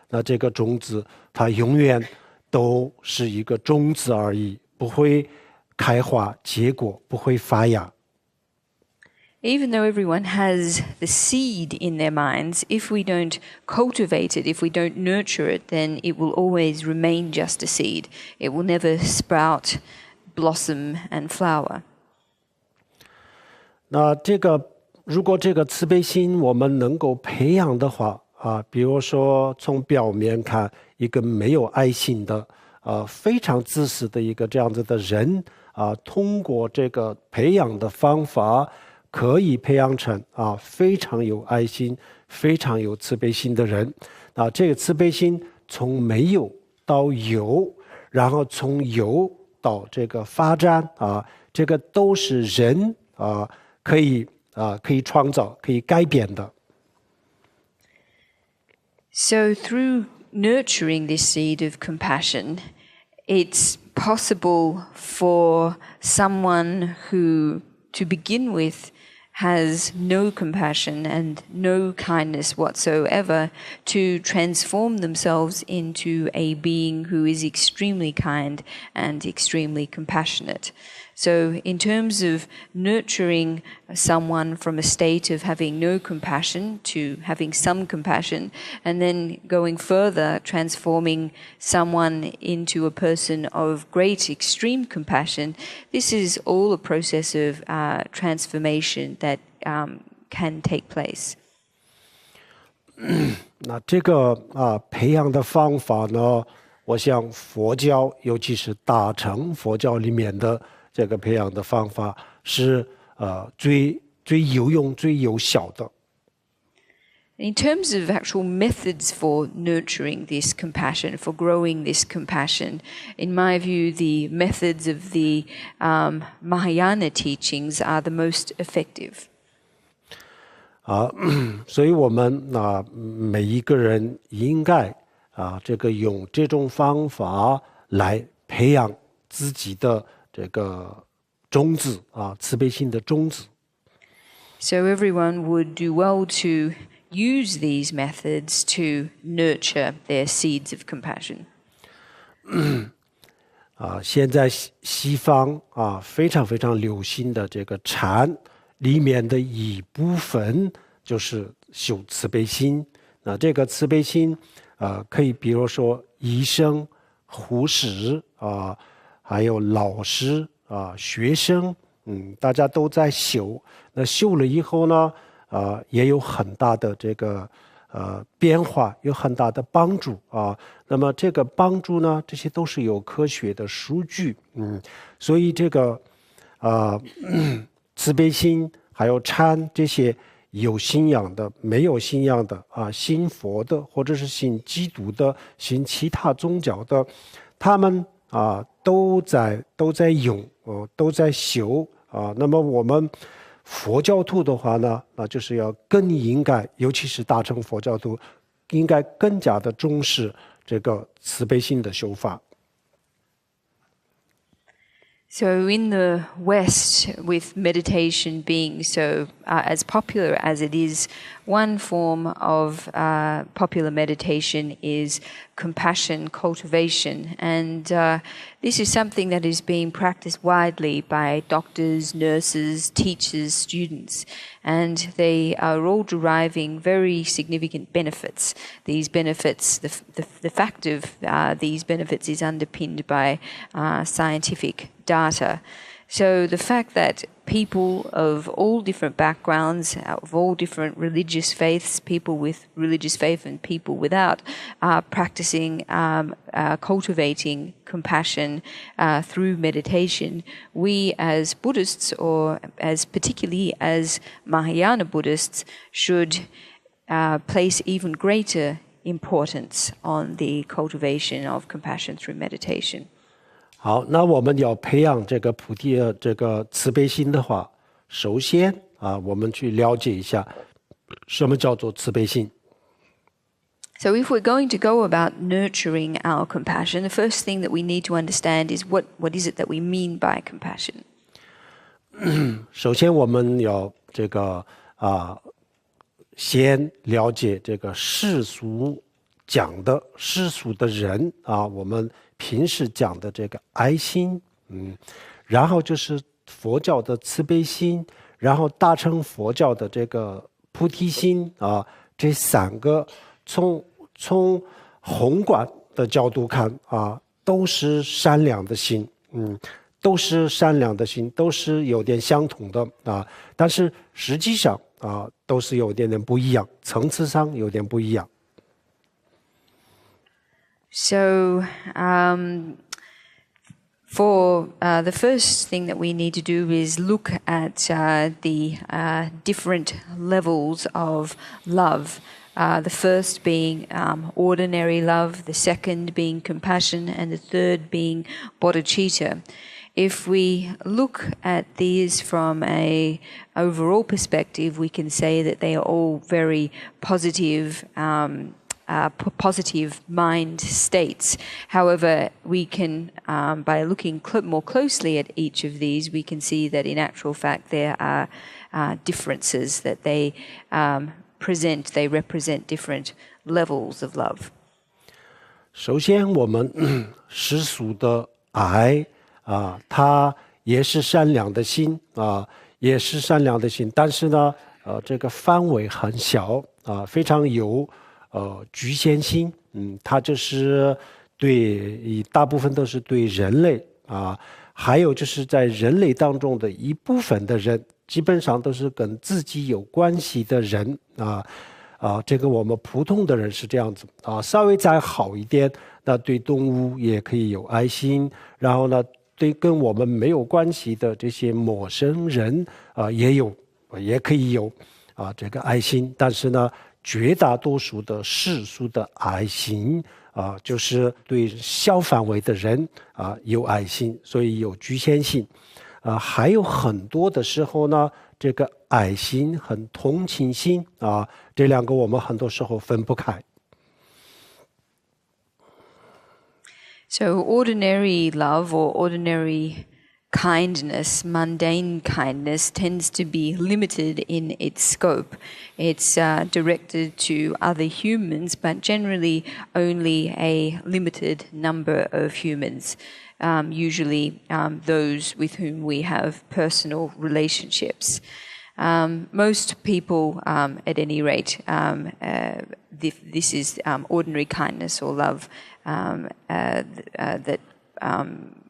Speaker 1: 那这个种子它永远都是一个种子而已，不会开花结果，不会发芽。
Speaker 2: Even though everyone has the seed in their minds, if we don't cultivate it, if we don't nurture it, then it will always remain just a seed. It will never sprout, blossom, and flower.
Speaker 1: 那如果这个慈悲心我们能够培养的话比如说从表面看，一个没有爱心的非常自私的一个这样子的人通过这个培养的方法，可以培养成非常有爱心、非常有慈悲心的人。这个慈悲心从没有到有，然后从有到这个发展啊，这个都是人可以创造、可以改变的。
Speaker 2: So through nurturing this seed of compassion, it's possible for someone who, to begin with, has no compassion and no kindness whatsoever to transform themselves into a being who is extremely kind and extremely compassionate. So in terms of nurturing someone from a state of having no compassion to having some compassion, and then going further, transforming someone into a person of great extreme compassion, this is all a process of transformation that can take place.
Speaker 1: 那这个培养的方法呢，我想佛教，尤其是大乘佛教里面的这个培养的方法是最有用、最有效的。
Speaker 2: In terms of actual methods for nurturing this compassion, for growing this compassion, in my view, the methods of the Mahayana teachings are the most effective.
Speaker 1: 所以我们每一个人应该这个用这种方法来培养自己的这个种子慈悲心的种子。
Speaker 2: So everyone would do well to use these methods to nurture their seeds of compassion.
Speaker 1: 现在西方非常非常流行的这个禅里面的一部分就是修慈悲心。那这个慈悲心可以比如说医生、护士还有老师学生，大家都在修。那修了以后呢，也有很大的这个变化，有很大的帮助那么这个帮助呢，这些都是有科学的数据，所以这个慈悲心还有禅这些有信仰的、没有信仰的信佛的，或者是信基督的、信其他宗教的，他们都在用都在修那么我们佛教徒的话呢，那就是要更应该，尤其是大乘佛教徒，应该更加的重视这个慈悲心的修法。
Speaker 2: So in the West, with meditation being so as popular as it is, one form of popular meditation is compassion cultivation. And this is something that is being practiced widely by doctors, nurses, teachers, students. And they are all deriving very significant benefits. These benefits, the fact of these benefits is underpinned by scientific data. So the fact that people of all different backgrounds, of all different religious faiths, people with religious faith and people without, are practicing, cultivating compassion through meditation, we as Buddhists, or as particularly as Mahayana Buddhists, should place even greater importance on the cultivation of compassion through meditation.
Speaker 1: 好，那我们要培养这个菩提的这个慈悲心的话，首先我们去了解一下什么叫做慈悲心。
Speaker 2: So if we're going to go about nurturing our compassion, the first thing that we need to understand is what is it that we mean by compassion.
Speaker 1: 首先我们要这个先了解这个世俗讲的世俗的人我们平时讲的这个爱心，然后就是佛教的慈悲心，然后大乘佛教的这个菩提心这三个从宏观的角度看都是善良的心，都是善良的心，都是有点相同的但是实际上都是有点不一样，层次上有点不一样。
Speaker 2: So, for the first thing that we need to do is look at the different levels of love The first being ordinary love, the second being compassion, and the third being bodhicitta. If we look at these from an overall perspective, we can say that they are all very positive positive mind states. However, we can, by looking more closely at each of these, we can see that in actual fact there are differences that they represent different levels of love.
Speaker 1: 首先，我们世俗的爱它也是善良的心也是善良的心，但是呢，这个范围很小非常有局限性，它就是大部分都是对人类还有就是在人类当中的一部分的人，基本上都是跟自己有关系的人这个我们普通的人是这样子稍微再好一点，那对动物也可以有爱心，然后呢，对跟我们没有关系的这些陌生人也可以有这个爱心，但是呢，绝大多数的世俗的爱心就是对小范围的人有爱心，所以有局限性还有很多的时候呢，这个爱心和同情心这两个我们很多时候分不开。
Speaker 2: So ordinary love or ordinary kindness, mundane kindness, tends to be limited in its scope. It's directed to other humans, but generally only a limited number of humans, usually those with whom we have personal relationships. Most people, at any rate, this is ordinary kindness or love that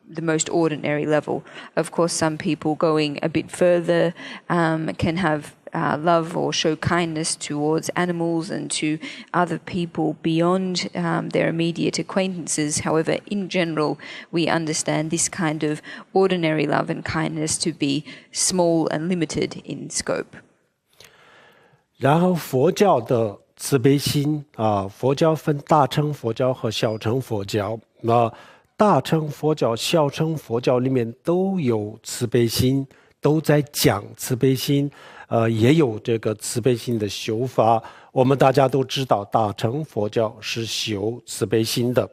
Speaker 2: the most ordinary level. Of course, some people going a bit further can have love or show kindness towards animals and to other people beyond their immediate acquaintances. However, in general, we understand this kind of ordinary love and kindness to be small and limited in scope.
Speaker 1: 然后佛教的慈悲心佛教分大乘佛教和小乘佛教大乘佛教、小乘佛教里面都有慈悲心，都在讲慈悲心，也有这个慈悲心的修法。我们大家都知道，大乘佛教是修慈悲心的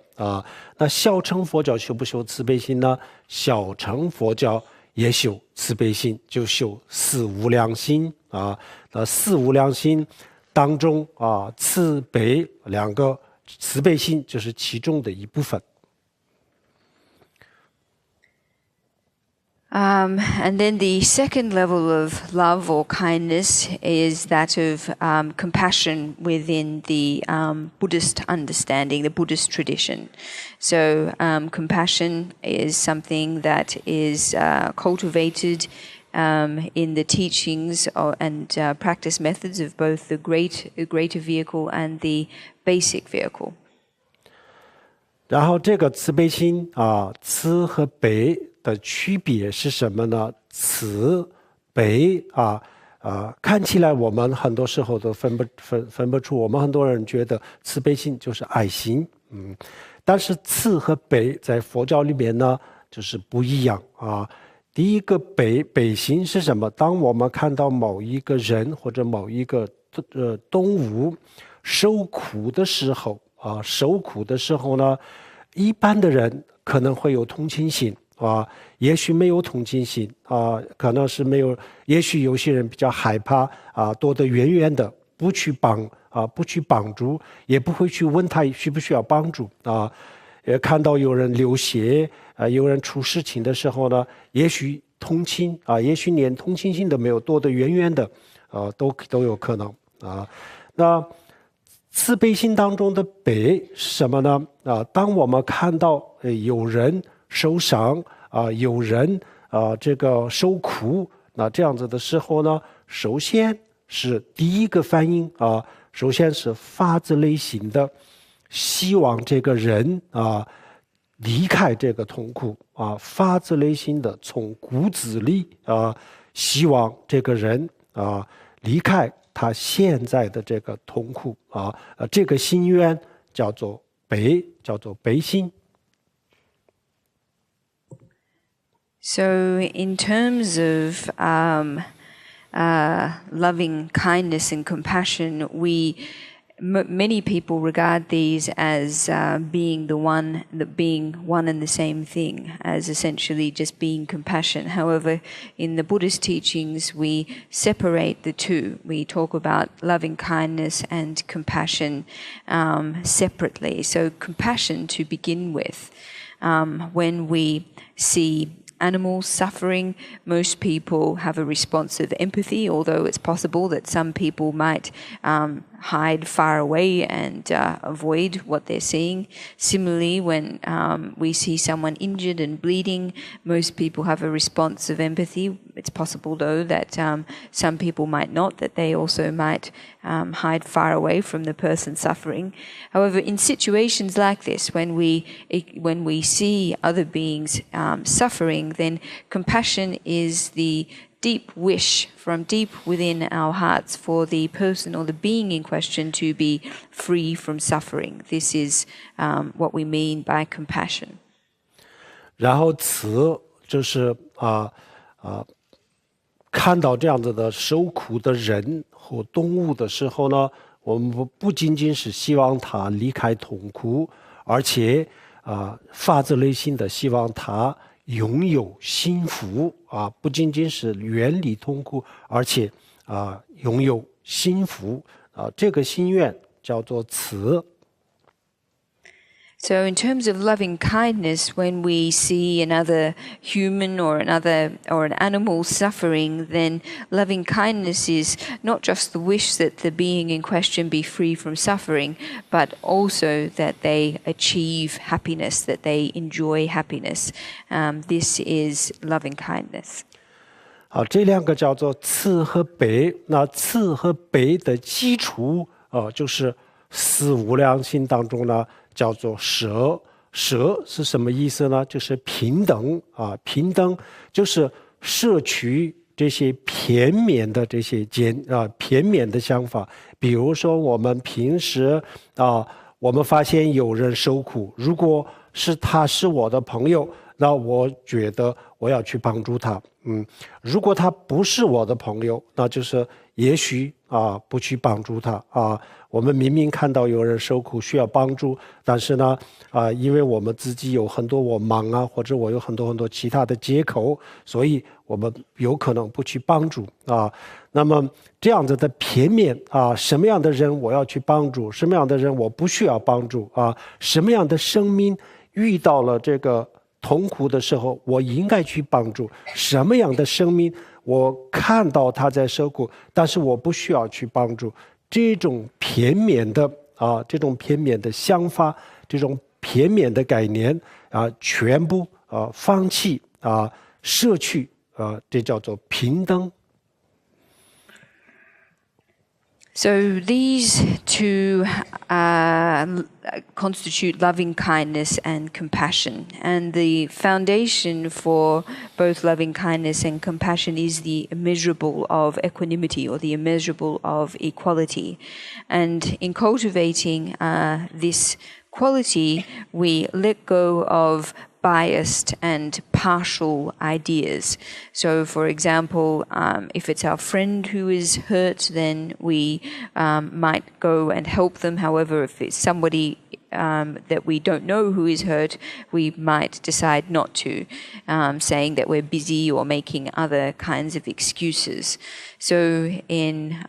Speaker 1: 那小乘佛教修不修慈悲心呢？小乘佛教也修慈悲心，就修四无量心那四无量心当中慈悲两个慈悲心就是其中的一部分。
Speaker 2: And then the second level of love or kindness is that of compassion within the Buddhist understanding, the Buddhist tradition. So compassion is something that is cultivated in the teachings and practice methods of both the greater vehicle and the basic vehicle.
Speaker 1: 然后这个慈悲心慈和悲的区别是什么呢？慈悲看起来我们很多时候都分不出，我们很多人觉得慈悲心就是爱心但是慈和悲在佛教里面呢就是不一样第一个悲心是什么？当我们看到某一个人或者某一个动物受苦的时候呢，一般的人可能会有同情心也许没有同情心可能是没有，也许有些人比较害怕躲得远远的，不去帮助，也不会去问他需不需要帮助看到有人流血有人出事情的时候呢，也许同情也许连同情心都没有，躲得远远的都有可能那慈悲心当中的悲是什么呢当我们看到有人受伤有人这个受苦，那这样子的时候呢，首先是第一个反应首先是发自内心的希望这个人离开这个痛苦发自内心的从骨子里希望这个人离开他现在的这个痛苦这个心愿叫做悲心。
Speaker 2: So, in terms of loving kindness and compassion, many people regard these as being one and the same thing, as essentially just being compassion. However, in the Buddhist teachings, we separate the two. We talk about loving kindness and compassion separately. So, compassion to begin with, when we see animals suffering, most people have a response of empathy, although it's possible that some people might hide far away and avoid what they're seeing. Similarly, when we see someone injured and bleeding, most people have a response of empathy. It's possible, though, that some people might not, that they also might hide far away from the person suffering. However, in situations like this, when we see other beings suffering, then compassion is the deep wish from deep within our hearts for the person or the being in question to be free from suffering. This is what we mean by compassion.
Speaker 1: 然后慈就是看到这样子的受苦的人和动物的时候呢，我们不仅仅是希望他离开痛苦，而且发自内心的希望他拥有幸福不仅仅是远离痛苦，而且拥有幸福这个心愿叫做慈。
Speaker 2: So, in terms of loving kindness, when we see another human or an animal suffering, then loving kindness is not just the wish that the being in question be free from suffering, but also that they achieve happiness, that they enjoy happiness. This is loving kindness.
Speaker 1: 这两个叫做慈和悲。那慈和悲的基础就是四无量心当中呢，叫做舍。舍是什么意思呢？就是平等平等就是摄取这些片面的片面的想法。比如说我们平时我们发现有人受苦，如果他是我的朋友，那我觉得我要去帮助他。如果他不是我的朋友，那就是也许不去帮助他我们明明看到有人受苦需要帮助，但是呢因为我们自己有很多我忙或者我有很多其他的借口，所以我们有可能不去帮助那么这样子的片面什么样的人我要去帮助，什么样的人我不需要帮助什么样的生命遇到了这个痛苦的时候我应该去帮助，什么样的生命我看到他在受苦，但是我不需要去帮助。这种片面的想法，这种片面的概念全部放弃摄取这叫做平等。
Speaker 2: So these two constitute loving kindness and compassion. And the foundation for both loving kindness and compassion is the immeasurable of equanimity, or the immeasurable of equality. And in cultivating this quality, we let go of biased and partial ideas. So, for example, if it's our friend who is hurt, then we might go and help them. However, if it's somebody that we don't know who is hurt, we might decide not to, saying that we're busy or making other kinds of excuses. So in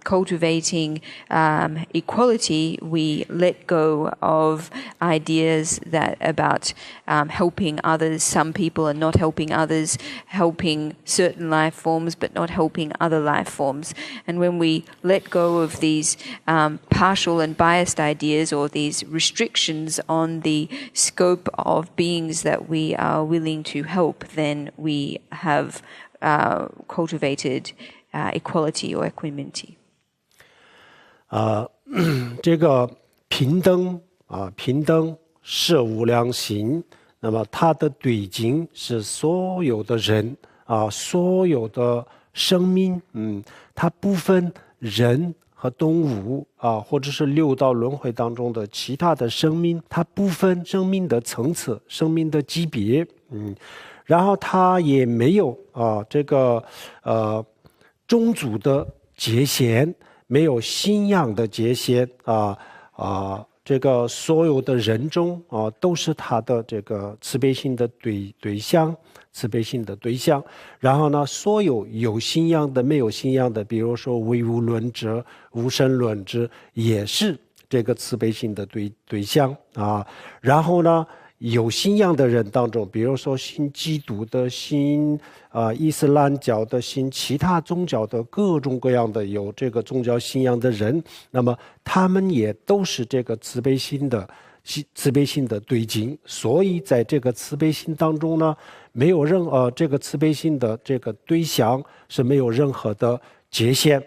Speaker 2: cultivating equality, we let go of ideas about helping others. Some people are not helping others, helping certain life forms but not helping other life forms. And when we let go of these partial and biased ideas, or these restrictions on the scope of beings that we are willing to help, then we have cultivated equality or equanimity.
Speaker 1: 这个平等平等是无量心，那么它的对境是所有的人所有的生命它不分人和动物或者是六道轮回当中的其他的生命，它不分生命的层次、生命的级别，然后它也没有这个种族的界限，没有信仰的界限这个所有的人中都是他的这个慈悲心的对象，慈悲心的对象。然后呢，所有有信仰的、没有信仰的，比如说唯物论者、无神论者，也是这个慈悲心的对象然后呢，有信仰的人当中，比如说信基督的、信伊斯兰教的、信其他宗教的各种各样的有这个宗教信仰的人，那么他们也都是这个慈悲心的对境。所以在这个慈悲心当中呢，没有这个慈悲心的这个对象是没有任何的界限，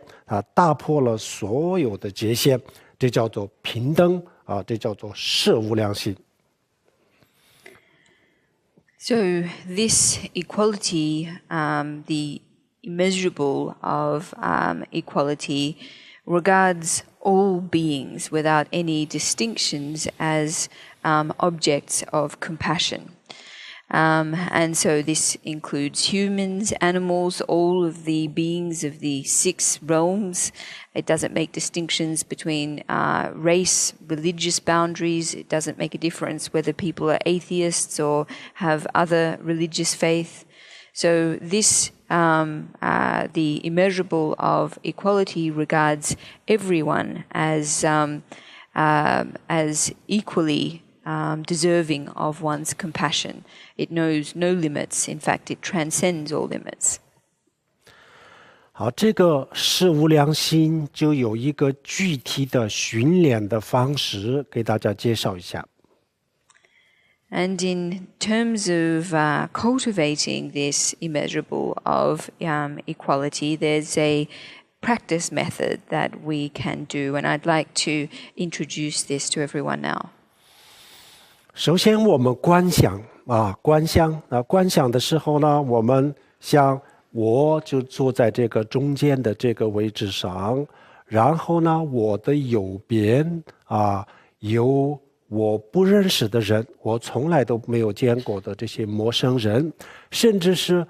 Speaker 1: 打破了所有的界限，这叫做平等这叫做摄无量心。
Speaker 2: So this equality, the immeasurable of equality, regards all beings without any distinctions as objects of compassion. And so this includes humans, animals, all of the beings of the 6 realms. It doesn't make distinctions between race, religious boundaries. It doesn't make a difference whether people are atheists or have other religious faith. So this, the immeasurable of equality regards everyone as equally deserving of one's compassion. It knows no limits. In fact, it transcends all limits.
Speaker 1: 好，这个摄无量心就有一个具体的训练的方式，给大家介绍一下。
Speaker 2: And in terms of cultivating this immeasurable of equality, there's a practice method that we can do, and I'd like to introduce this to everyone now.
Speaker 1: 首先，我们观想观想的时候呢，我们我就坐在这个中间的这个位置上，然后呢，我的右边有我不认识的人，我从来都没有见过的这些陌生人，甚至是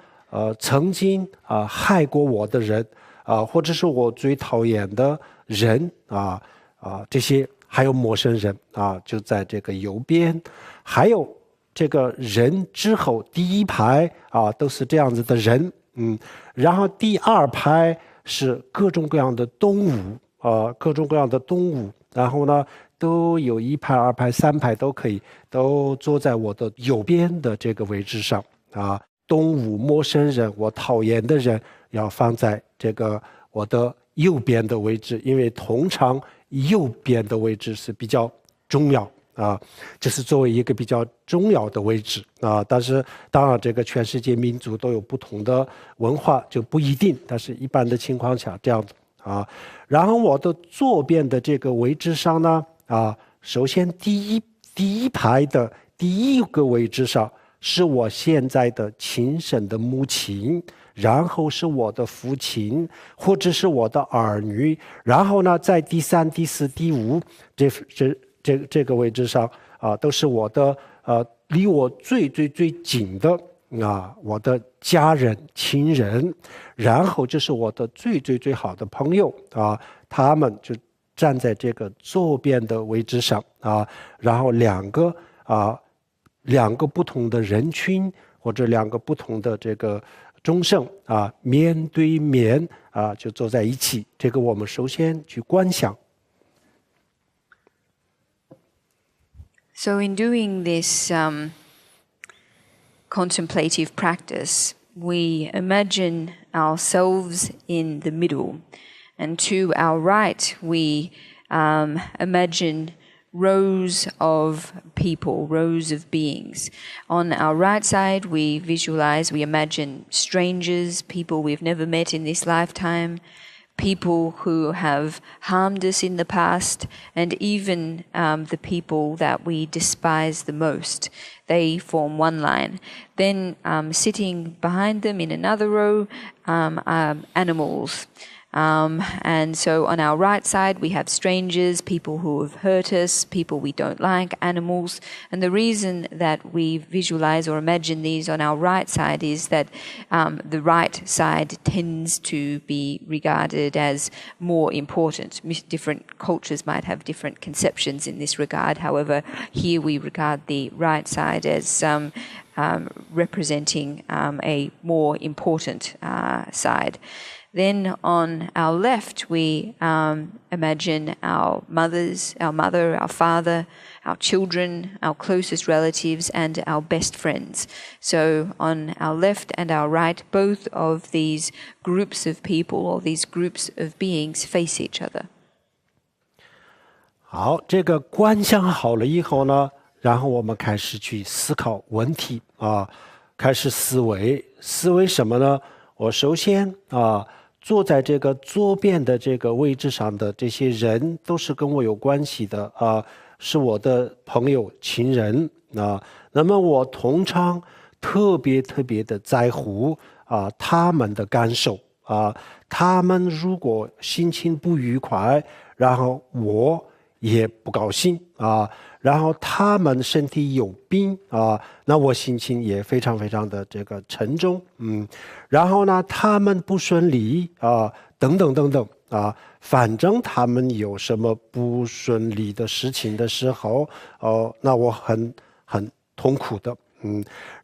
Speaker 1: 曾经害过我的人或者是我最讨厌的人这些。还有陌生人就在这个右边，还有这个人之后第一排都是这样子的人，然后第二排是各种各样的动物各种各样的动物，然后呢都有1排、2排、3排都可以，都坐在我的右边的这个位置上动物、陌生人、我讨厌的人要放在这个我的右边的位置，因为通常右边的位置是比较重要这是作为一个比较重要的位置但是当然这个全世界民族都有不同的文化，就不一定，但是一般的情况下这样子然后我的左边的这个位置上呢首先第一排的第1个位置上是我现在的亲生的母亲，然后是我的父亲或者是我的儿女，然后呢在第3、第4、第5这个位置上都是我的离我最近的我的家人亲人，然后就是我的最好的朋友他们就站在这个左边的位置上然后两个不同的人群或者2个不同的这个众生面对面就坐在一起，这个我们首先去观想。
Speaker 2: So in doing this contemplative practice, we imagine ourselves in the middle, and to our right we imagine rows of people, rows of beings. On our right side we imagine strangers, people we've never met in this lifetime, people who have harmed us in the past, and even the people that we despise the most. They form one line. Then sitting behind them in another row are animals. And so on our right side, we have strangers, people who have hurt us, people we don't like, animals. And the reason that we visualize or imagine these on our right side is that the right side tends to be regarded as more important. Different cultures might have different conceptions in this regard. However, here we regard the right side as representing a more important side. Then on our left, we imagine our mother, our father, our children, our closest relatives, and our best friends. So on our left and our right, both of these groups of people or these groups of beings face each other.
Speaker 1: 好，这个观想好了以后呢，然后我们开始去思考问题啊，开始思维什么呢？我首先坐在这个左边的这个位置上的这些人都是跟我有关系的是我的朋友、亲人那么我通常特别的在乎他们的感受他们如果心情不愉快，然后我也不高兴然后他们身体有病那我心情也非常的这个沉重然后呢他们不顺利等等反正他们有什么不顺利的事情的时候那我很痛苦的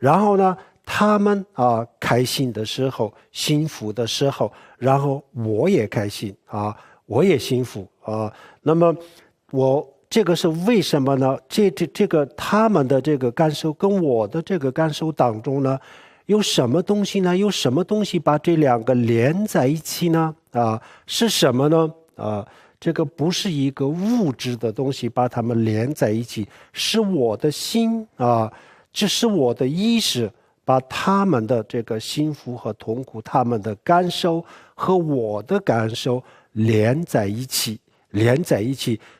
Speaker 1: 然后呢他们开心的时候幸福的时候然后我也开心我也幸福那么这个是为什么呢？这个他们的这个感受跟我的这个感受当中呢，有什么东西呢？有什么东西把这两个连在一起呢？是什么呢？这个不是一个物质的东西把它们连在一起，是我的心这是我的意识把他们的这个幸福和痛苦，他们的感受和我的感受连在一起。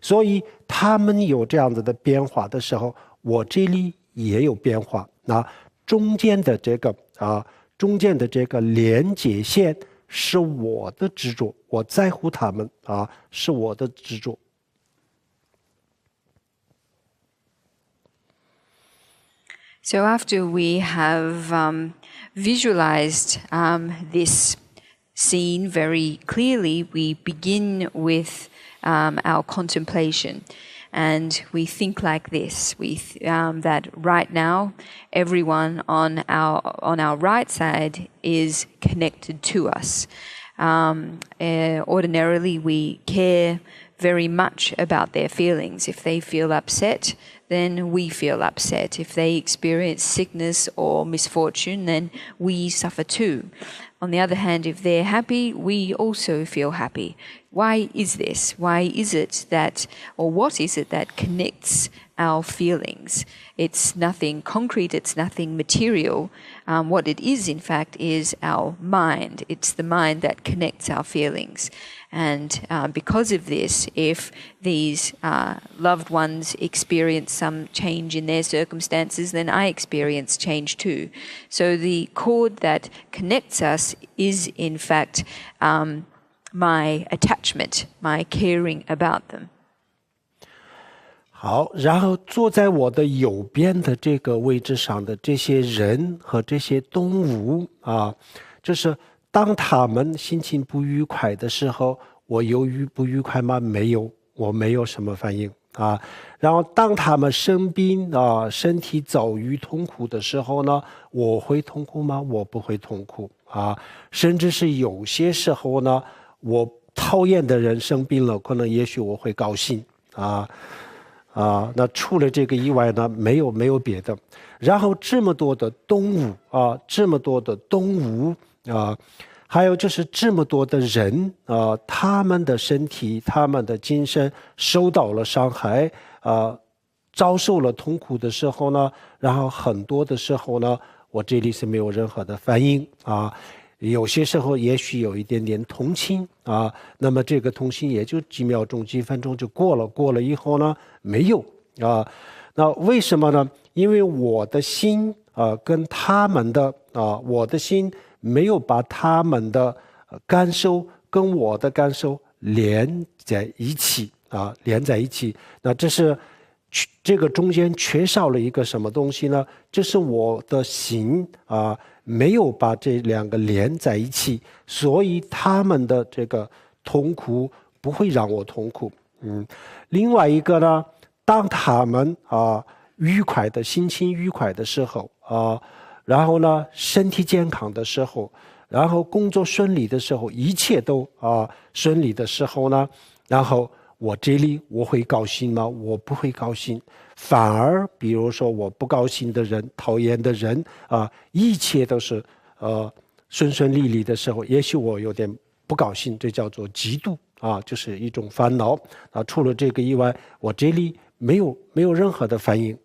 Speaker 1: 所以他们有这样子的变化的时候，我这里也有变化中间的这个连接线是我的执着，我在乎他们是我的执着。
Speaker 2: So after we have visualized this scene very clearly, we begin with our contemplation, and we think like this: that right now, everyone on our right side is connected to us. Ordinarily, we care very much about their feelings. If they feel upset, then we feel upset. If they experience sickness or misfortune, then we suffer too. On the other hand, if they're happy, we also feel happy. Why is this? Why is it that, or what is it that connects our feelings? It's nothing concrete, it's nothing material. What it is, in fact, is our mind. It's the mind that connects our feelings. And because of this, if these loved ones experience some change in their circumstances, then I experience change too. So the cord that connects us is, in fact, my attachment, my caring about them.
Speaker 1: 好，然后坐在我的右边的这个位置上的这些人和这些动物就是当他们心情不愉快的时候，我有不愉快吗？没有，我没有什么反应然后当他们生病身体遭遇痛苦的时候呢，我会痛苦吗？我不会痛苦甚至是有些时候呢，我讨厌的人生病了，可能也许我会高兴那除了这个以外呢，没有别的。然后这么多的动物还有就是这么多的人他们的身体、他们的精神受到了伤害遭受了痛苦的时候呢，然后很多的时候呢，我这里是没有任何的反应有些时候也许有一点点同情那么这个同情也就几秒钟、几分钟就过了以后呢，没有那为什么呢？因为我的心跟他们的我的心没有把他们的感受跟我的感受连在一起连在一起。那这个中间缺少了一个什么东西呢？就是我的心没有把这两个连在一起，所以他们的这个痛苦不会让我痛苦。另外一个呢，当他们愉快的心情愉快的时候然后呢身体健康的时候，然后工作顺利的时候，一切都顺利的时候呢，然后我这里我会高兴吗？我不会高兴，反而比如说我不高兴的人、讨厌的人一切都是顺顺利利的时候，也许我有点不高兴，这叫做嫉妒就是一种烦恼除了这个以外，我这里没有任何的反应，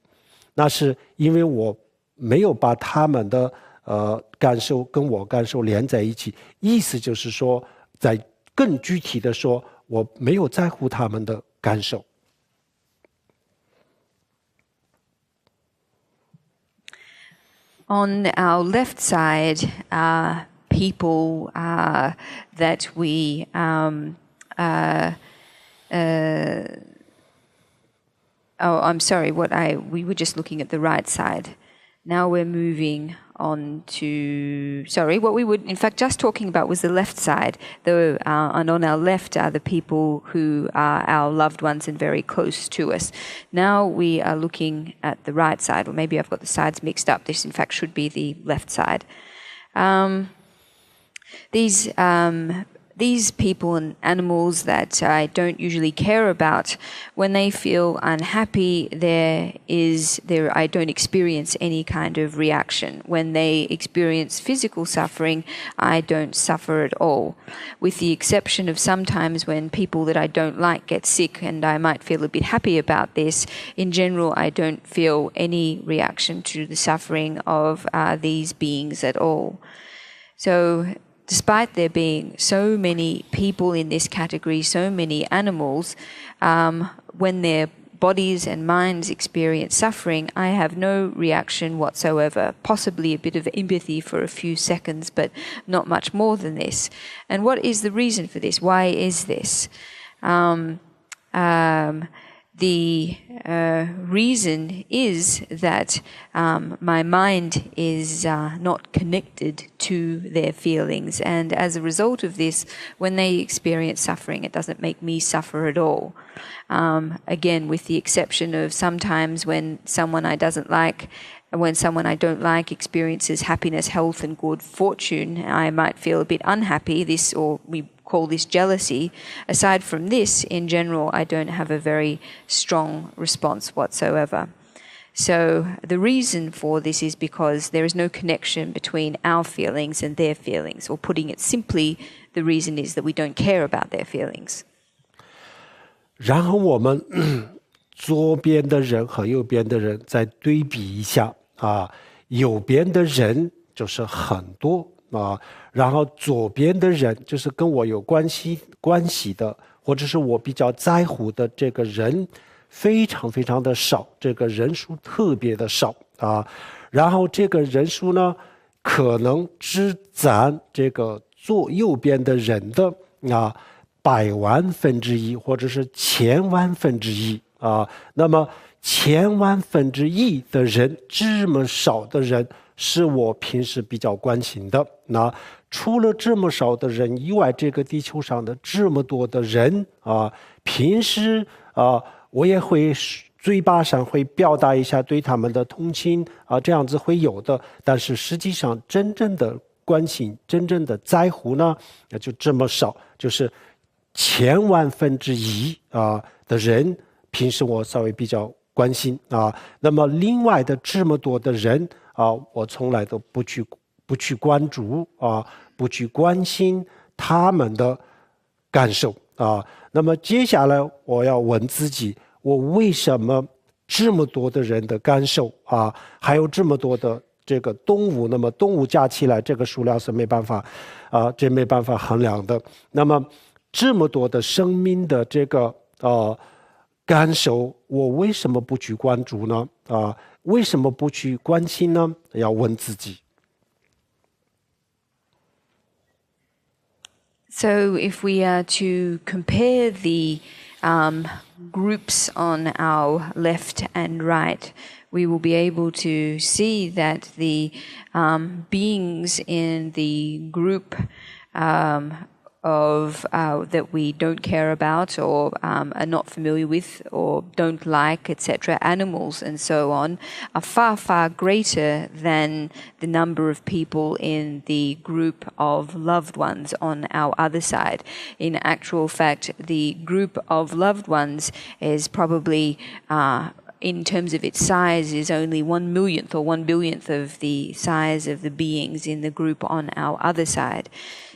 Speaker 1: 那是因为我没有把他们的感受跟我感受连在一起。意思就是说，在更具体的说，我没有在乎他们的感受。
Speaker 2: On our left side are people that we oh, I'm sorry. We were just looking at the right side. Now we're moving on to. Sorry, what we were in fact just talking about was the left side. And on our left are the people who are our loved ones and very close to us. Now we are looking at the right side, or maybe I've got the sides mixed up. This, in fact, should be the left side. These people and animals that I don't usually care about, when they feel unhappy, I don't experience any kind of reaction. When they experience physical suffering, I don't suffer at all, with the exception of sometimes when people that I don't like get sick, and I might feel a bit happy about this. In general, I don't feel any reaction to the suffering of these beings at all. So, despite there being so many people in this category, so many animals, when their bodies and minds experience suffering, I have no reaction whatsoever, possibly a bit of empathy for a few seconds, but not much more than this. And what is the reason for this? Why is this? The reason is that my mind is not connected to their feelings, and as a result of this, when they experience suffering, it doesn't make me suffer at all. Again, with the exception of sometimes when someone I don't like experiences happiness, health, and good fortune, I might feel a bit unhappy. We call this jealousy. Aside from this, in general, I don't have a very strong response whatsoever. So the reason for this is because there is no connection between our feelings and their feelings, or putting it simply, the reason is that we don't care about their feelings.
Speaker 1: 然后我们左边的人和右边的人再对比一下右边的人就是很多然后左边的人就是跟我有关系的，或者是我比较在乎的这个人非常非常的少，这个人数特别的少然后这个人数呢，可能只占这个右边的人的100万分之一，或者是1000万分之一那么1000万分之一的人，这么少的人是我平时比较关心的。那除了这么少的人以外，这个地球上的这么多的人平时我也会嘴巴上会表达一下对他们的同情这样子会有的，但是实际上真正的关心、真正的在乎呢，就这么少，就是1000万分之一的人，平时我稍微比较关心那么另外的这么多的人我从来都不去关注不去关心他们的感受那么接下来我要问自己，我为什么这么多的人的感受还有这么多的这个动物，那么动物加起来这个数量是没办法这没办法衡量的。那么这么多的生命的这个感受，我为什么不去关注呢为什么不去关心呢？要问自己。
Speaker 2: So if we are to compare the groups on our left and right, we will be able to see that the beings in the group that we don't care about or are not familiar with or don't like, etc., animals and so on, are far, far greater than the number of people in the group of loved ones on our other side. In actual fact, the group of loved ones is probably in terms of its size, is only 1/1,000,000th or 1/1000,000th of the size of the beings in the group on our other side.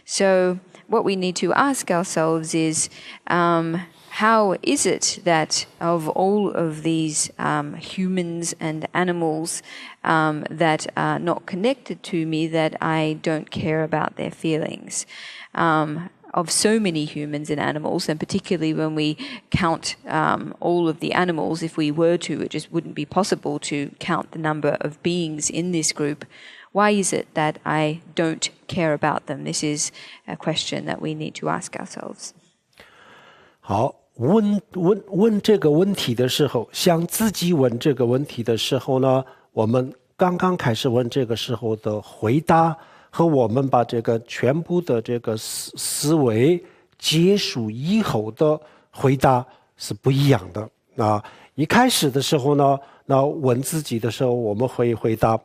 Speaker 2: So what we need to ask ourselves is, how is it that of all of these humans and animals that are not connected to me, that I don't care about their feelings? Of so many humans and animals, and particularly when we count all of the animals, if we were to, it just wouldn't be possible to count the number of beings in this group. Why is it that I don't care about them? This is a question that we need to ask ourselves.
Speaker 1: 好，问这个问题的时候，向自己问这个问题的时候呢，我们刚刚开始问这个时候的回答，和我们把这个全部的这个思维结束以后的回答是不一样的。一开始的时候呢，那问自己的时候，我们会回答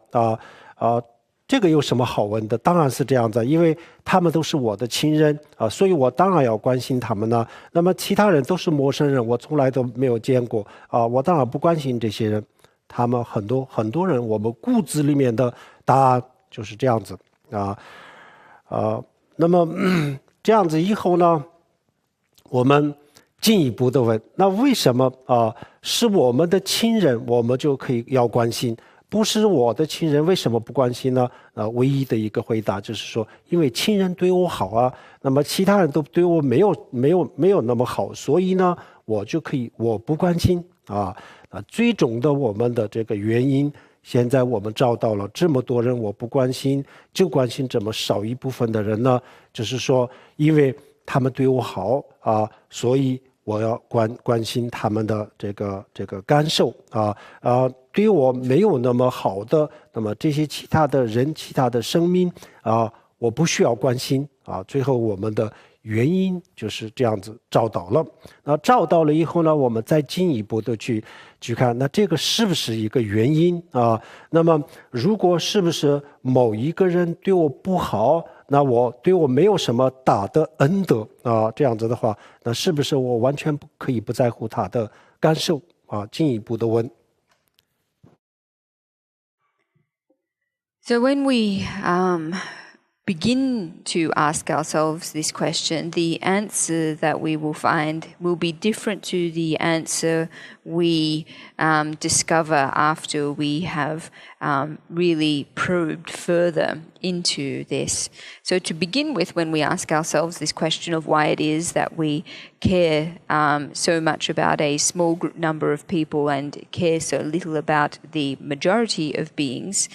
Speaker 1: 这个有什么好问的？当然是这样子，因为他们都是我的亲人所以我当然要关心他们呢。那么其他人都是陌生人，我从来都没有见过我当然不关心这些人。他们很多人，我们骨子里面的答案就是这样子那么这样子以后呢，我们进一步的问，那为什么是我们的亲人，我们就可以要关心？不是我的亲人，为什么不关心呢？唯一的一个回答就是说，因为亲人对我好那么其他人都对我没有那么好，所以呢，我就可以我不关心最终的我们的这个原因，现在我们找到了，这么多人我不关心，就关心这么少一部分的人呢，就是说，因为他们对我好所以我要关心他们的这个感受对我没有那么好的，那么这些其他的人、其他的生命我不需要关心最后我们的原因就是这样子找到了。那找到了以后呢，我们再进一步的去看，那这个是不是一个原因那么如果是不是某一个人对我不好，那对我没有什么大的恩德这样子的话，那是不是我完全可以不在乎他的感受进一步的问。
Speaker 2: So when we begin to ask ourselves this question, the answer that we will find will be different to the answer we discover after we have really probed further into this. So to begin with, when we ask ourselves this question of why it is that we care so much about a small number of people and care so little about the majority of beings,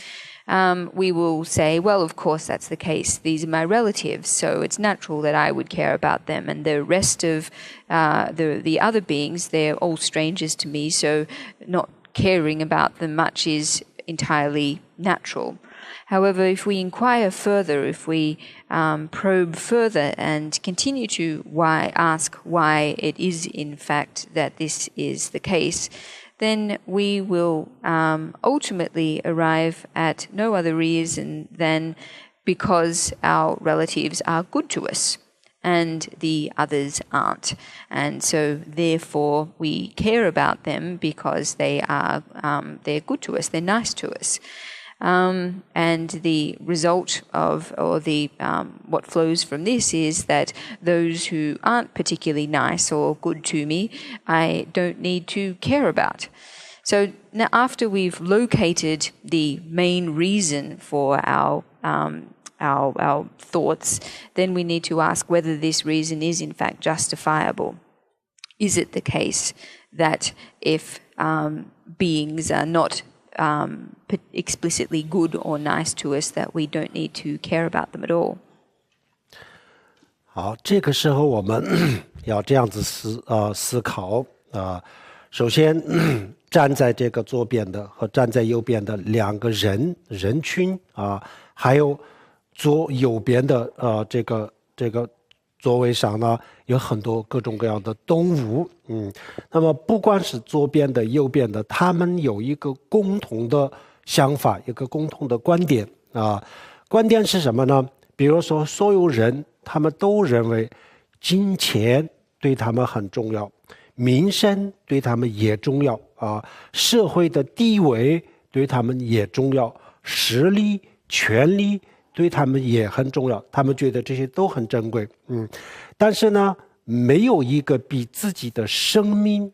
Speaker 2: we will say, well, of course, that's the case. These are my relatives, so it's natural that I would care about them. And the rest of the other beings, they're all strangers to me, so not caring about them much is entirely natural. However, if we inquire further, if we probe further and continue to ask why it is in fact that this is the case, then we will ultimately arrive at no other reason than because our relatives are good to us and the others aren't. And so therefore we care about them because they're good to us, they're nice to us. And the result of, or the what flows from this is that those who aren't particularly nice or good to me, I don't need to care about. So now after we've located the main reason for our thoughts, then we need to ask whether this reason is in fact justifiable. Is it the case that if beings are not explicitly good or nice to us, that we don't need to care about them at all?
Speaker 1: 好，这个时候我们要这样子思考首先站在这个左边的和站在右边的两个人群还有右边的这个座位上呢有很多各种各样的动物，那么不管是左边的右边的，他们有一个共同的想法，一个共同的观点观点是什么呢？比如说所有人他们都认为金钱对他们很重要，民生对他们也重要社会的地位对他们也重要，实力权力对他们也很重要，他们觉得这些都很珍贵但是呢没有一个比自己的生命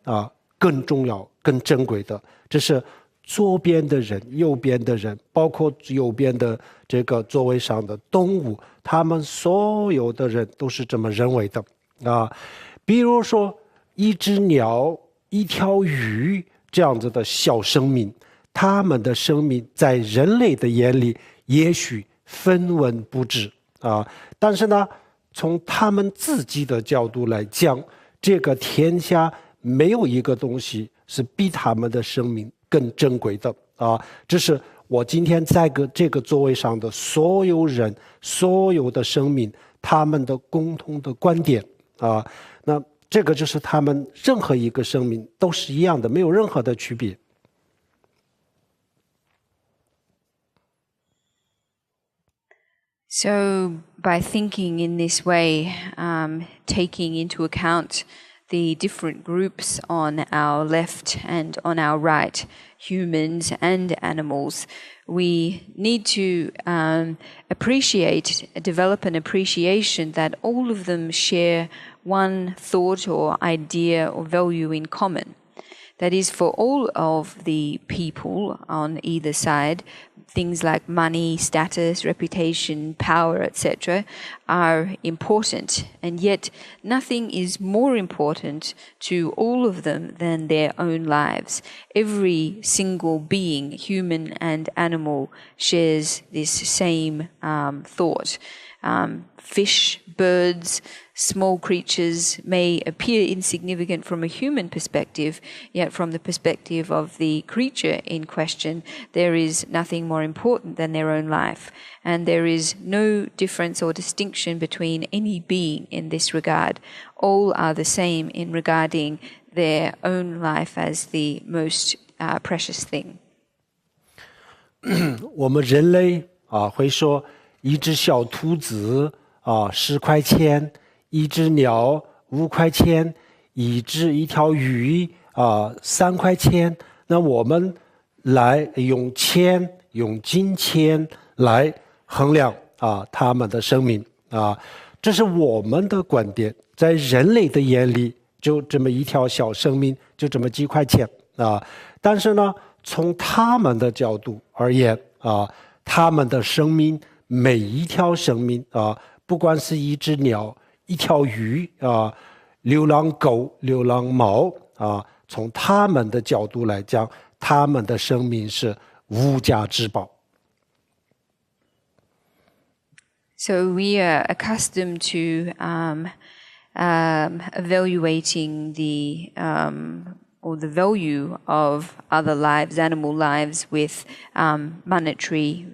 Speaker 1: 更重要更珍贵的，这是左边的人右边的人，包括右边的这个座位上的动物，他们所有的人都是这么认为的比如说一只鸟一条鱼这样子的小生命，他们的生命在人类的眼里也许分文不值但是呢从他们自己的角度来讲，这个天下没有一个东西是比他们的生命更珍贵的这是我今天在这个座位上的所有人所有的生命他们的共同的观点那这个就是他们任何一个生命都是一样的，没有任何的区别。
Speaker 2: So, by thinking in this way, taking into account the different groups on our left and on our right, humans and animals, we need to develop an appreciation that all of them share one thought or idea or value in common. That is, for all of the people on either side, things like money, status, reputation, power, etc., are important. And yet, nothing is more important to all of them than their own lives. Every single being, human and animal, shares this same thought. Fish, birds, small creatures may appear insignificant from a human perspective, yet from the perspective of the creature in question, there is nothing more important than their own life. And there is no difference or distinction between any being in this regard. All are the same in regarding their own life as the most precious thing.
Speaker 1: 我们人类会说一只小兔子10块钱，一只鸟5块钱，一条鱼3块钱。那我们来用金钱来衡量他们的生命这是我们的观点，在人类的眼里就这么一条小生命，就这么几块钱但是呢从他们的角度而言他们的生命，每一条生命不管是一只鸟一条鱼流浪狗流浪猫从他们的角度来讲，他们的生命是无价之宝。
Speaker 2: So we are accustomed to evaluating the value of other lives, animal lives, with monetary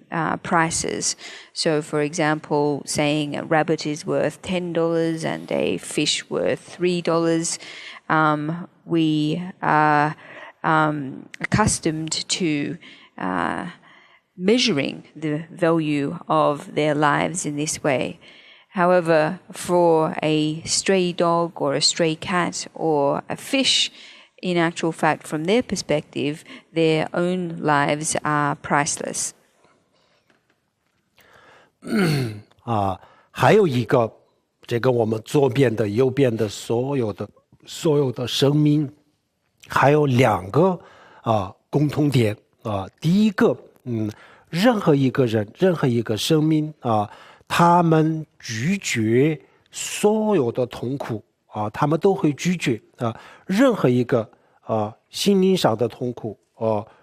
Speaker 2: prices. So, for example, saying a rabbit is worth $10 and a fish worth $3. We are accustomed to measuring the value of their lives in this way. However, for a stray dog or a stray cat or a fish, in actual fact, from their perspective, their own lives are priceless.
Speaker 1: 还有一个，这个我们左边的、右边的所有的生命，还有2个共同点第一个，任何一个人、任何一个生命他们拒绝所有的痛苦他们都会拒绝任何一个心灵上的痛苦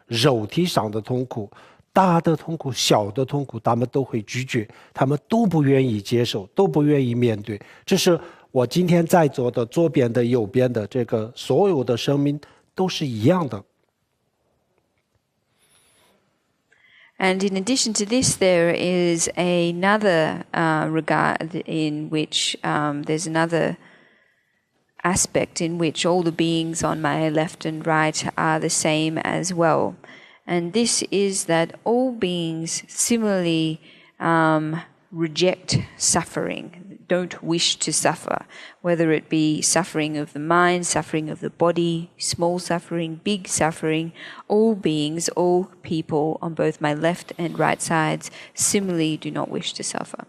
Speaker 1: 肉体上的痛苦，大的痛苦、小的痛苦，他们都会拒绝，他们都不愿意接受，都不愿意面对。这是我今天在座的左边的、右边的这个所有的生命都是一样的。
Speaker 2: And in addition to this, there is another regard in which there's another aspect in which all the beings on my left and right are the same as well. And this is that all beings similarly reject suffering, don't wish to suffer, whether it be suffering of the mind, suffering of the body, small suffering, big suffering. All beings, all people on both my left and right sides similarly do not wish to suffer.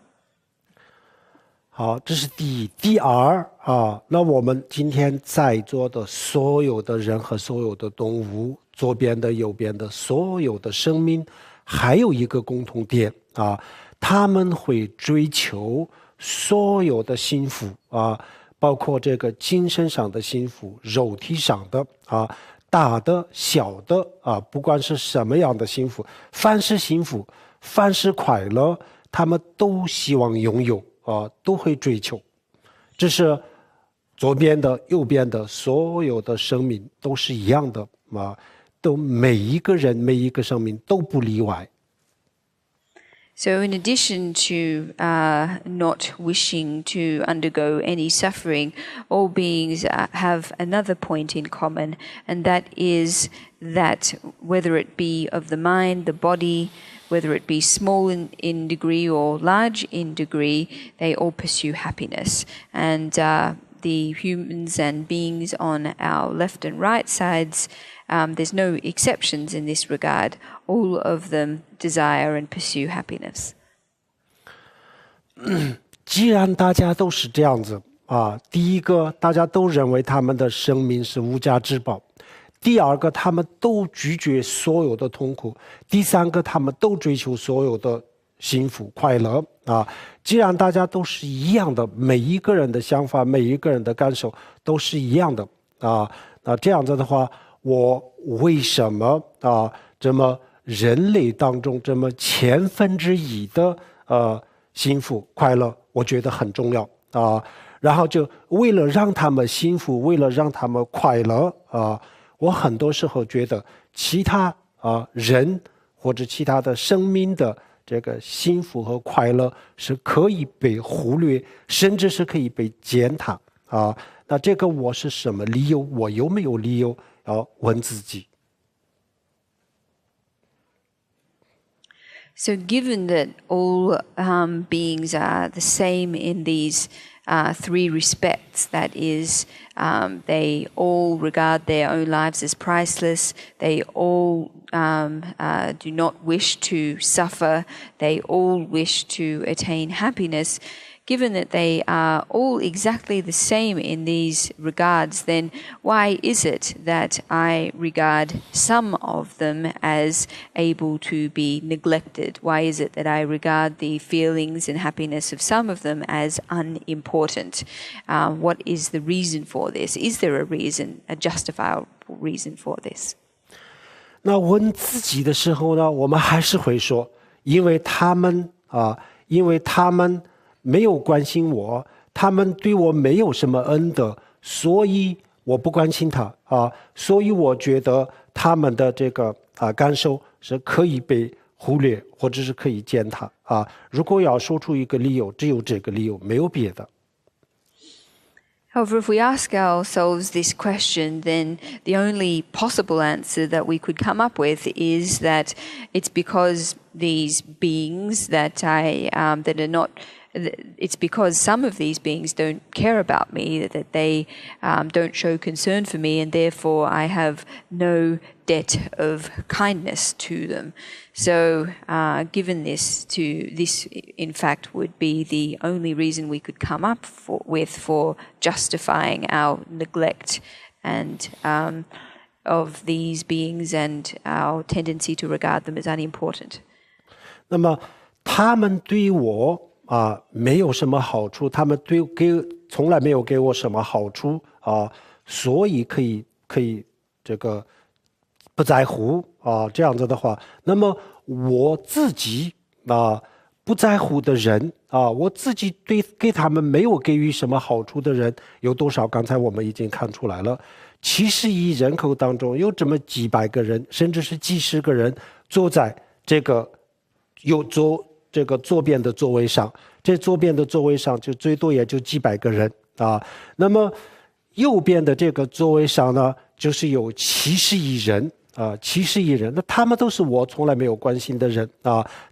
Speaker 1: 好，这是第一。第二啊，那我们今天在座的所有的人和所有的动物，左边的、右边的所有的生命，还有一个共同点啊，他们会追求所有的幸福啊，包括这个精神上的幸福、肉体上的啊，大的、小的啊，不管是什么样的幸福，凡是幸福，凡是快乐，他们都希望拥有。都会追求，这是左边的、右边的所有的生命都是一样的啊，都每一个人、每一个生命都不例外。
Speaker 2: So in addition to not wishing to undergo any suffering, all beings have another point in common, and that is that whether it be of the mind, the body, whether it be small in degree or large in degree, they all pursue happiness. And the humans and beings on our left and right sides, there's no exceptions in this regard. All of them desire and pursue happiness.
Speaker 1: 既然大家都是这样子啊，第一个，大家都认为他们的生命是无价之宝。第二个，他们都拒绝所有的痛苦；第三个，他们都追求所有的幸福快乐啊。既然大家都是一样的，每一个人的想法、每一个人的感受都是一样的啊，那这样子的话，我为什么这么人类当中这么1/1000的幸福快乐，我觉得很重要啊。然后就为了让他们幸福，为了让他们快乐啊。我很多时候觉得其他人或者其他的生命的这个幸福和快乐是可以被忽略，甚至是可以被践踏啊。那这个我是什么理由？我有没有理由要问自己？
Speaker 2: So given that all beings are the same in these three respects, that is, they all regard their own lives as priceless, they all do not wish to suffer, they all wish to attain happiness. Given that they are all exactly the same in these regards, then why is it that I regard some of them as able to be neglected? Why is it that I regard the feelings and happiness of some of them as unimportant? What is the reason for this? Is there a reason, a justifiable reason for this?
Speaker 1: 那问自己的时候呢，我们还是会说，因为他们没有关心我，他们对我没有什么恩德，所以我不关心他啊，所以我觉得他们的这个感受是可以被忽略，或者是可以践踏啊。如果要说出一个理由，只有这个理由，没有别的。
Speaker 2: However, if we ask ourselves this question, then the only possible answer that we could come up with is that it's because these beings that that are not. It's because some of these beings don't care about me, that they don't show concern for me, and therefore I have no debt of kindness to them. So, given this, in fact, would be the only reason we could come up with for justifying our neglect and of these beings and our tendency to regard them as unimportant.
Speaker 1: 那么他们对我没有什么好处，他们从来没有给我什么好处啊，所以可以这个不在乎这样子的话，那么我自己不在乎的人我自己给他们没有给予什么好处的人有多少？刚才我们已经看出来了，70亿人口当中有这么几百个人，甚至是几十个人坐在这个左边的座位上，这左边的座位上就最多也就几百个人那么右边的这个座位上呢，就是有70亿人。70亿人，那他们都是我从来没有关心的人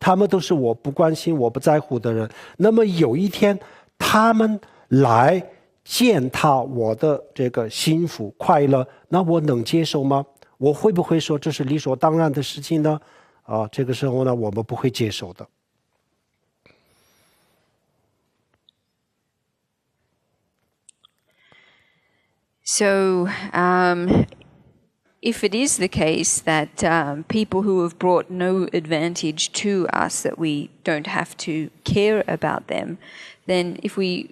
Speaker 1: 他们都是我不关心、我不在乎的人。那么有一天，他们来践踏我的这个幸福、快乐，那我能接受吗？我会不会说这是理所当然的事情呢？这个时候呢，我们不会接受的。
Speaker 2: So, if it is the case that people who have brought no advantage to us, that we don't have to care about them, then if we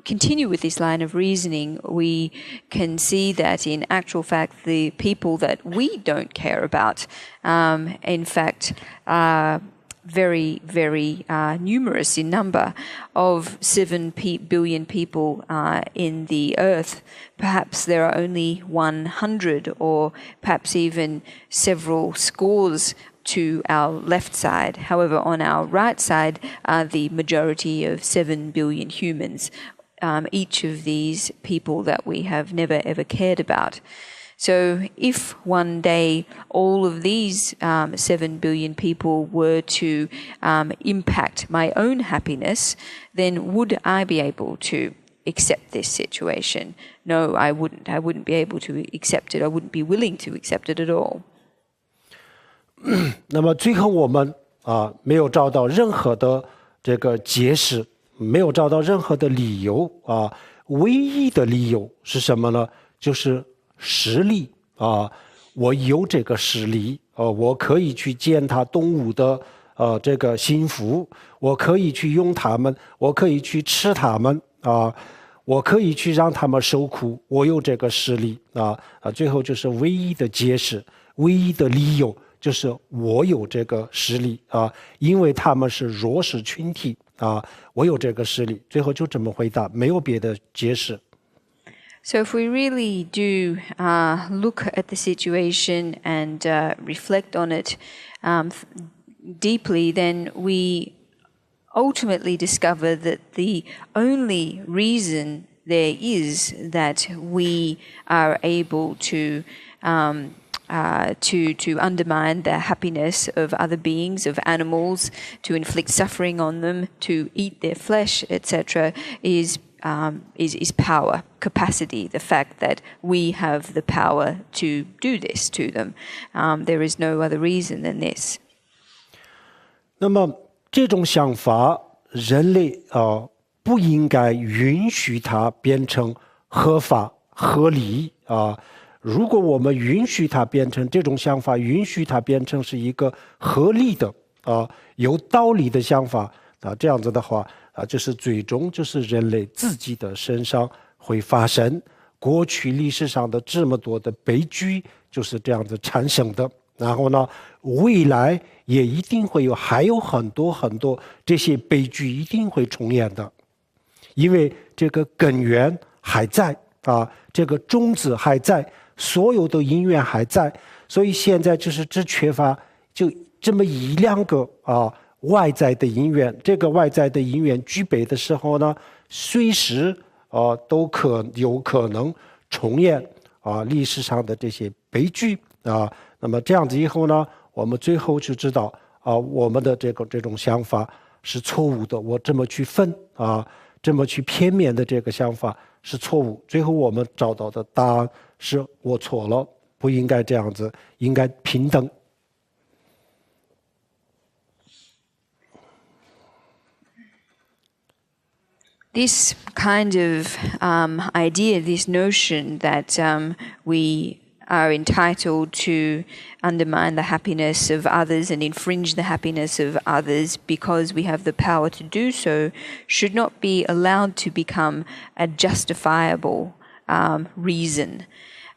Speaker 2: continue with this line of reasoning, we can see that in actual fact the people that we don't care about, in fact, are very, very numerous in number. Of 7 billion people in the earth, perhaps there are only 100 or perhaps even several scores to our left side. However, on our right side are the majority of 7 billion humans, each of these people that we have never ever cared about. So if one day all of these 7 billion people were to impact my own happiness, then would I be able to accept this situation? No, I wouldn't. I wouldn't be able to accept it. I wouldn't be willing to accept it at all.
Speaker 1: 那么最后我们没有找到任何的这个解释，没有找到任何的理由唯一的理由是什么呢？就是实力我有这个实力我可以去践踏动物的这个幸福，我可以去用它们，我可以去吃它们我可以去让他们受苦，我有这个实力最后就是唯一的解释，唯一的理由就是我有这个实力因为他们是弱势群体我有这个实力，最后就这么回答，没有别的解释。
Speaker 2: So if we really do look at the situation and reflect on it deeply, then we ultimately discover that the only reason there is that we are able to undermine the happiness of other beings, of animals, to inflict suffering on them, to eat their flesh, etc., is power, capacity, the fact that we have the power to do this to them. There is no other reason than this.
Speaker 1: 那么这种想法，人类不应该允许它变成合法合理如果我们允许它变成这种想法，允许它变成是一个合理的有道理的想法这样子的话就是最终就是人类自己的身上会发生过去历史上的这么多的悲剧就是这样子产生的。然后呢，未来也一定会还有很多很多这些悲剧一定会重演的，因为这个根源还在这个种子还在，所有的因缘还在，所以现在就是只缺乏就这么一两个外在的因缘，这个外在的因缘具备的时候呢，随时都有可能重演历史上的这些悲剧那么这样子以后呢，我们最后就知道我们的这种想法是错误的，我这么去分这么去片面的这个想法是错误，最后我们找到的答案是我错了，不应该这样子，应该平等。
Speaker 2: This kind of idea, this notion that we are entitled to undermine the happiness of others and infringe the happiness of others because we have the power to do so, should not be allowed to become a justifiable reason.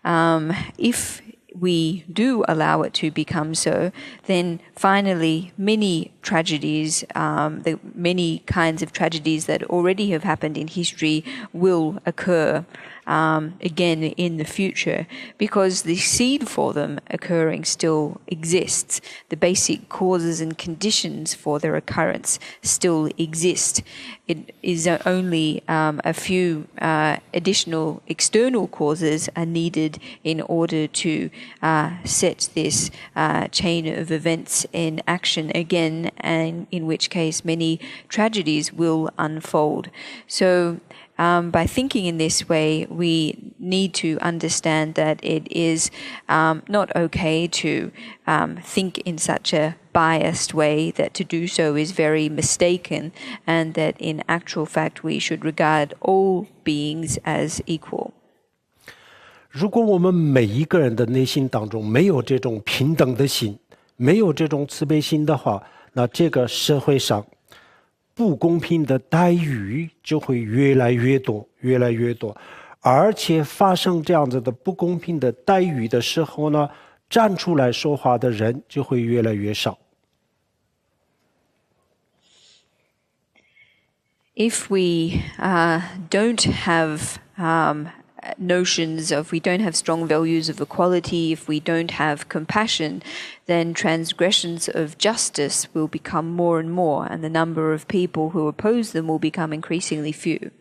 Speaker 2: If we do allow it to become so, then finally many tragedies, the many kinds of tragedies that already have happened in history will occur again in the future, because the seed for them occurring still exists. The basic causes and conditions for their occurrence still exist. It is only a few additional external causes are needed in order to set this chain of events in action again, and in which case many tragedies will unfold. So by thinking in this way, we need to understand that it is not okay to think in such a biased way, that to do so is very mistaken, and that in actual fact we should regard all beings as equal.
Speaker 1: 如果我们每一个人的内心当中没有这种平等的心，没有这种慈悲心的话，那这个社会上不公平的待遇就会越来越多，越来越多，而且发生这样子的不公平的待遇的时候呢，站出来说话的人就会越来越少。
Speaker 2: If we don't have notions of, we don't have strong values of equality, if we don't have compassion, then transgressions of justice will become more and more, and the number of people who oppose them will become increasingly few.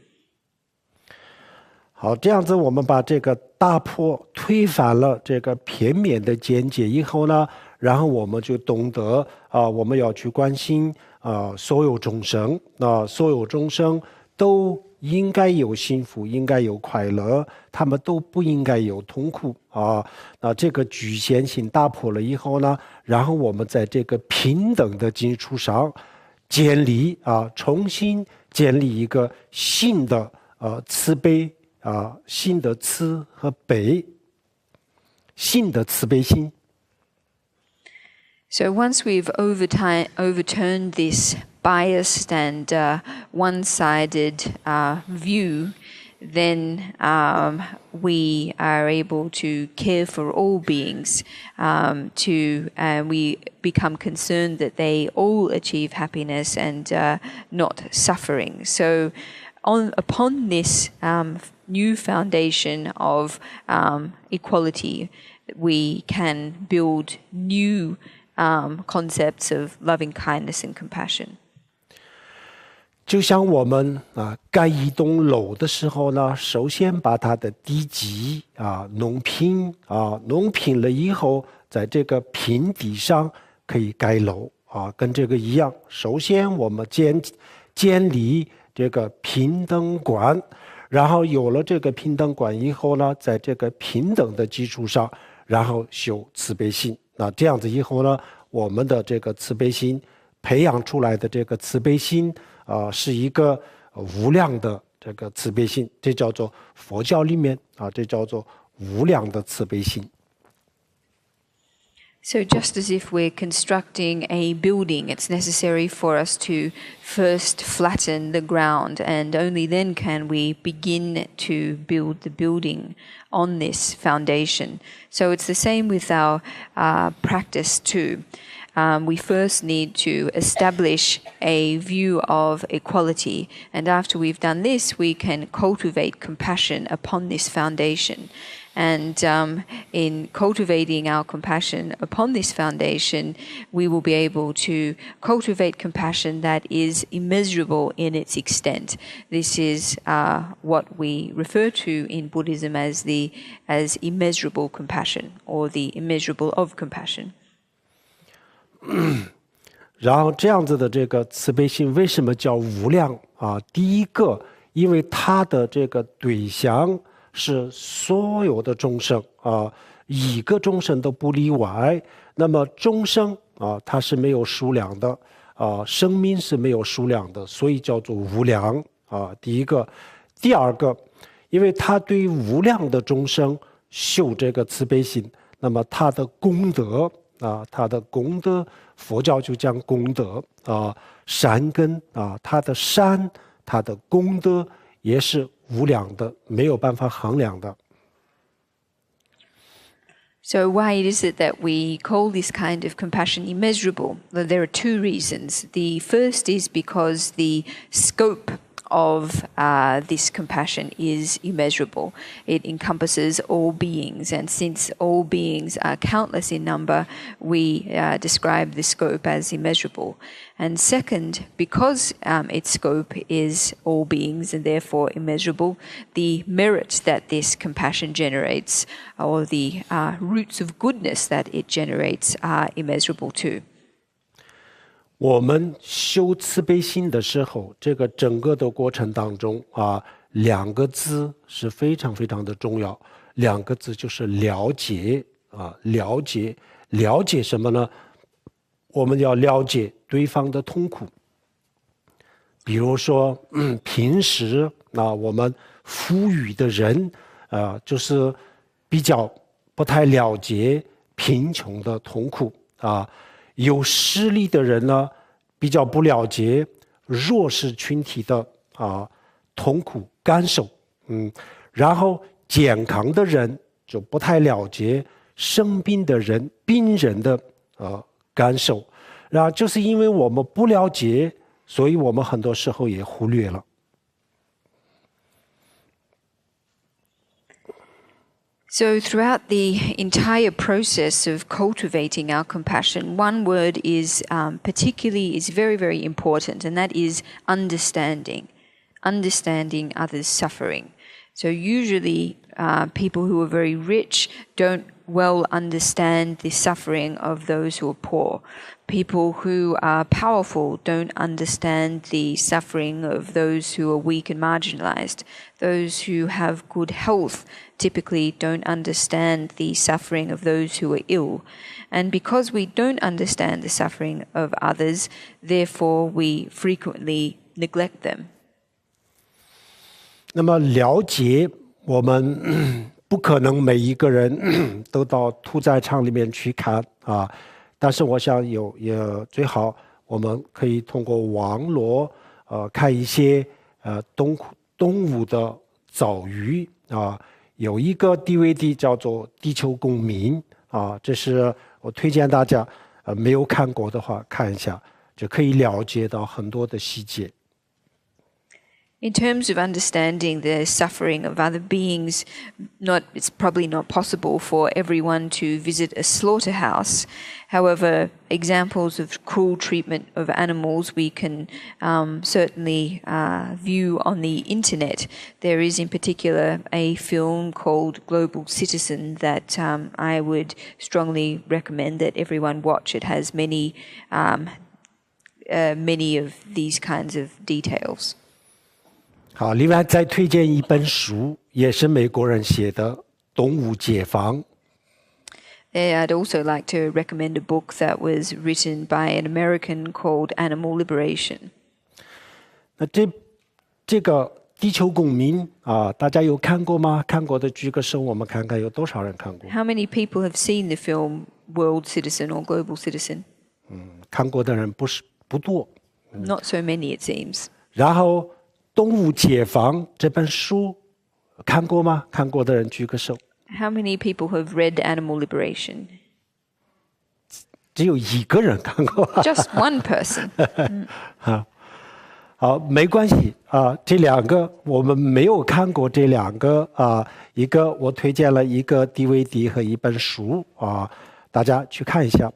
Speaker 1: 好，这样子我们把这个打破、推翻了这个片面的见解以后呢，然后我们就懂得我们要去关心所有众生，所有众生都应该有幸福，应该有快乐，他们都不应该有痛苦那这个局限性打破了以后呢，然后我们在这个平等的基础上建立重新建立一个新的慈悲新的慈和悲，新的慈悲心。
Speaker 2: So once we've overturned this biased and one-sided view, then we are able to care for all beings, we become concerned that they all achieve happiness and not suffering. So upon this new foundation of equality, we can build new concepts of loving kindness and compassion.
Speaker 1: 就像我们盖一栋楼的时候呢，首先把它的地基弄平弄平了以后，在这个平地上可以盖楼跟这个一样。首先我们建立这个平等观，然后有了这个平等观以后呢，在这个平等的基础上，然后修慈悲心。那这样子以后呢，我们的这个慈悲心培养出来的这个慈悲心是一个无量的这个慈悲心，这叫做佛教里面这叫做无量的慈悲心。
Speaker 2: So just as if we're constructing a building, it's necessary for us to first flatten the ground, and only then can we begin to build the building on this foundation. So it's the same with our practice too. We first need to establish a view of equality, and after we've done this, we can cultivate compassion upon this foundation. And in cultivating our compassion upon this foundation, we will be able to cultivate compassion that is immeasurable in its extent. This is what we refer to in Buddhism as immeasurable compassion, or the immeasurable of compassion.
Speaker 1: 然后这样子的这个慈悲心为什么叫无量第一个，因为它的这个对象是所有的众生一个众生都不例外。那么众生它是没有数量的生命是没有数量的，所以叫做无量第一个。第二个，因为它对无量的众生修这个慈悲心，那么它的功德它的功德，佛教就讲功德善根它的善，它的功德也是无量的，没有办法衡量的。
Speaker 2: So why is it that we call this kind of compassion immeasurable? Well, there are two reasons. The first is because the scope of this compassion is immeasurable. It encompasses all beings, and since all beings are countless in number, we describe the scope as immeasurable. And second, because its scope is all beings and therefore immeasurable, the merit that this compassion generates, or the roots of goodness that it generates, are immeasurable too.
Speaker 1: 我们修慈悲心的时候，这个整个的过程当中两个字是非常非常的重要，两个字就是了解了解，了解什么呢？我们要了解对方的痛苦。比如说，平时我们富裕的人就是比较不太了解贫穷的痛苦有势力的人呢，比较不了解弱势群体的痛苦感受，然后健康的人就不太了解生病的人、病人的感受，然后就是因为我们不了解，所以我们很多时候也忽略了。
Speaker 2: So throughout the entire process of cultivating our compassion, one word is very, very important, and that is understanding. Understanding others' suffering. So usually people who are very rich don't well understand the suffering of those who are poor. People who are powerful don't understand the suffering of those who are weak and marginalized. Those who have good health typically don't understand the suffering of those who are ill. And because we don't understand the suffering of others, therefore we frequently neglect them.
Speaker 1: 那么了解，我们不可能每一个人都到屠宰场里面去看但是我想也最好我们可以通过网络看一些动物的遭遇有一个 DVD 叫做《地球公民》这是我推荐大家没有看过的话看一下，就可以了解到很多的细节。
Speaker 2: In terms of understanding the suffering of other beings, it's probably not possible for everyone to visit a slaughterhouse. However, examples of cruel treatment of animals we can certainly view on the internet. There is in particular a film called Global Citizen that I would strongly recommend that everyone watch. It has many of these kinds of details.
Speaker 1: 好，另外再推荐一本书，也是美国人写的《动物解放》。
Speaker 2: I'd also like to recommend a book that was written by an American called Animal Liberation.
Speaker 1: 那这个地球公民大家有看过吗？看过的举个手，我们看看有多少人看过。
Speaker 2: How many people have seen the film World Citizen or Global Citizen?
Speaker 1: 看过的人不多。
Speaker 2: Not so many, it seems.
Speaker 1: 然后。动物解放这本书看过吗？看过的人举个手。
Speaker 2: How many people have read Animal Liberation?
Speaker 1: 只有一个人看过。
Speaker 2: Just one person.
Speaker 1: 好，没关系这两个我们没有看过这两个一个我推荐了一个 DVD 和一本书大家去看一下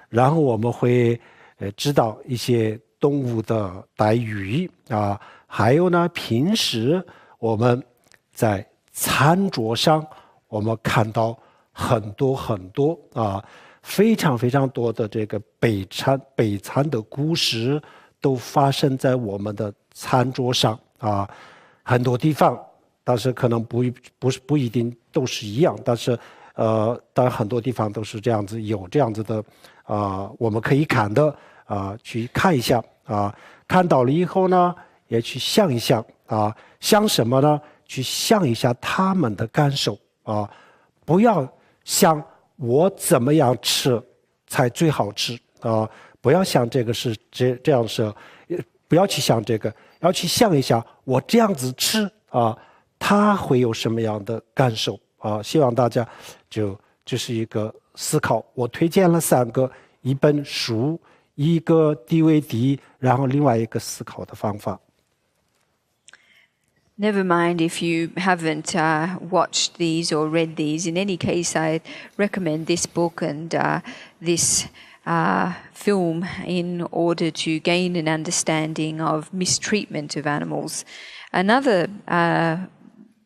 Speaker 1: 然后我们会知道一些动物的待遇还有呢，平时我们在餐桌上，我们看到很多非常非常多的这个悲惨的故事都发生在我们的餐桌上很多地方，但是可能不一定都是一样，但是当然很多地方都是这样子，有这样子的我们可以看的去看一下看到了以后呢。也去想一想想什么呢？去想一下他们的感受不要想我怎么样吃才最好吃不要想这个是这样是，不要去想这个，要去想一下我这样子吃他会有什么样的感受希望大家就这是一个思考。我推荐了3个：一本书、一个 DVD， 然后另外一个思考的方法。
Speaker 2: Never mind if you haven't watched these or read these. In any case, I recommend this book and this film in order to gain an understanding of mistreatment of animals. Another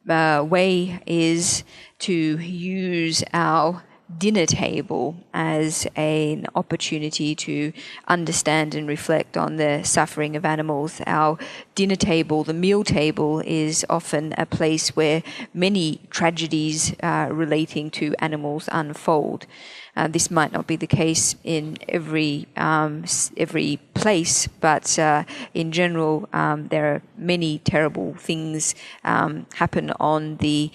Speaker 2: way is to use our dinner table as an opportunity to understand and reflect on the suffering of animals. Our dinner table, the meal table, is often a place where many tragedies relating to animals unfold. This might not be the case in every place, but in general, there are many terrible things happen on the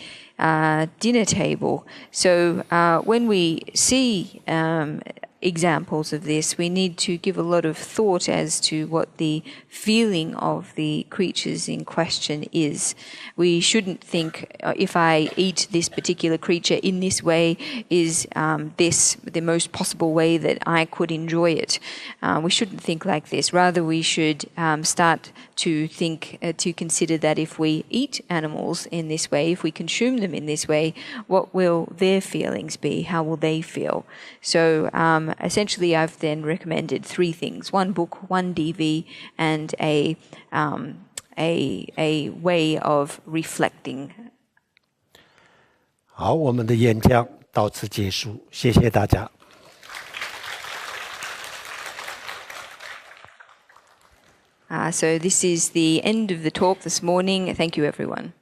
Speaker 2: dinner table. So when we see examples of this, we need to give a lot of thought as to what the feeling of the creatures in question is. We shouldn't think, if I eat this particular creature in this way, is this the most possible way that I could enjoy it? We shouldn't think like this. Rather, we should start to think, to consider that if we eat animals in this way, if we consume them in this way, what will their feelings be? How will they feel? So essentially, I've then recommended 3 things: 1 book, 1 DV, and a way of reflecting.
Speaker 1: 好，我们的演讲到此结束，谢谢大家。
Speaker 2: So this is the end of the talk this morning. Thank you, everyone.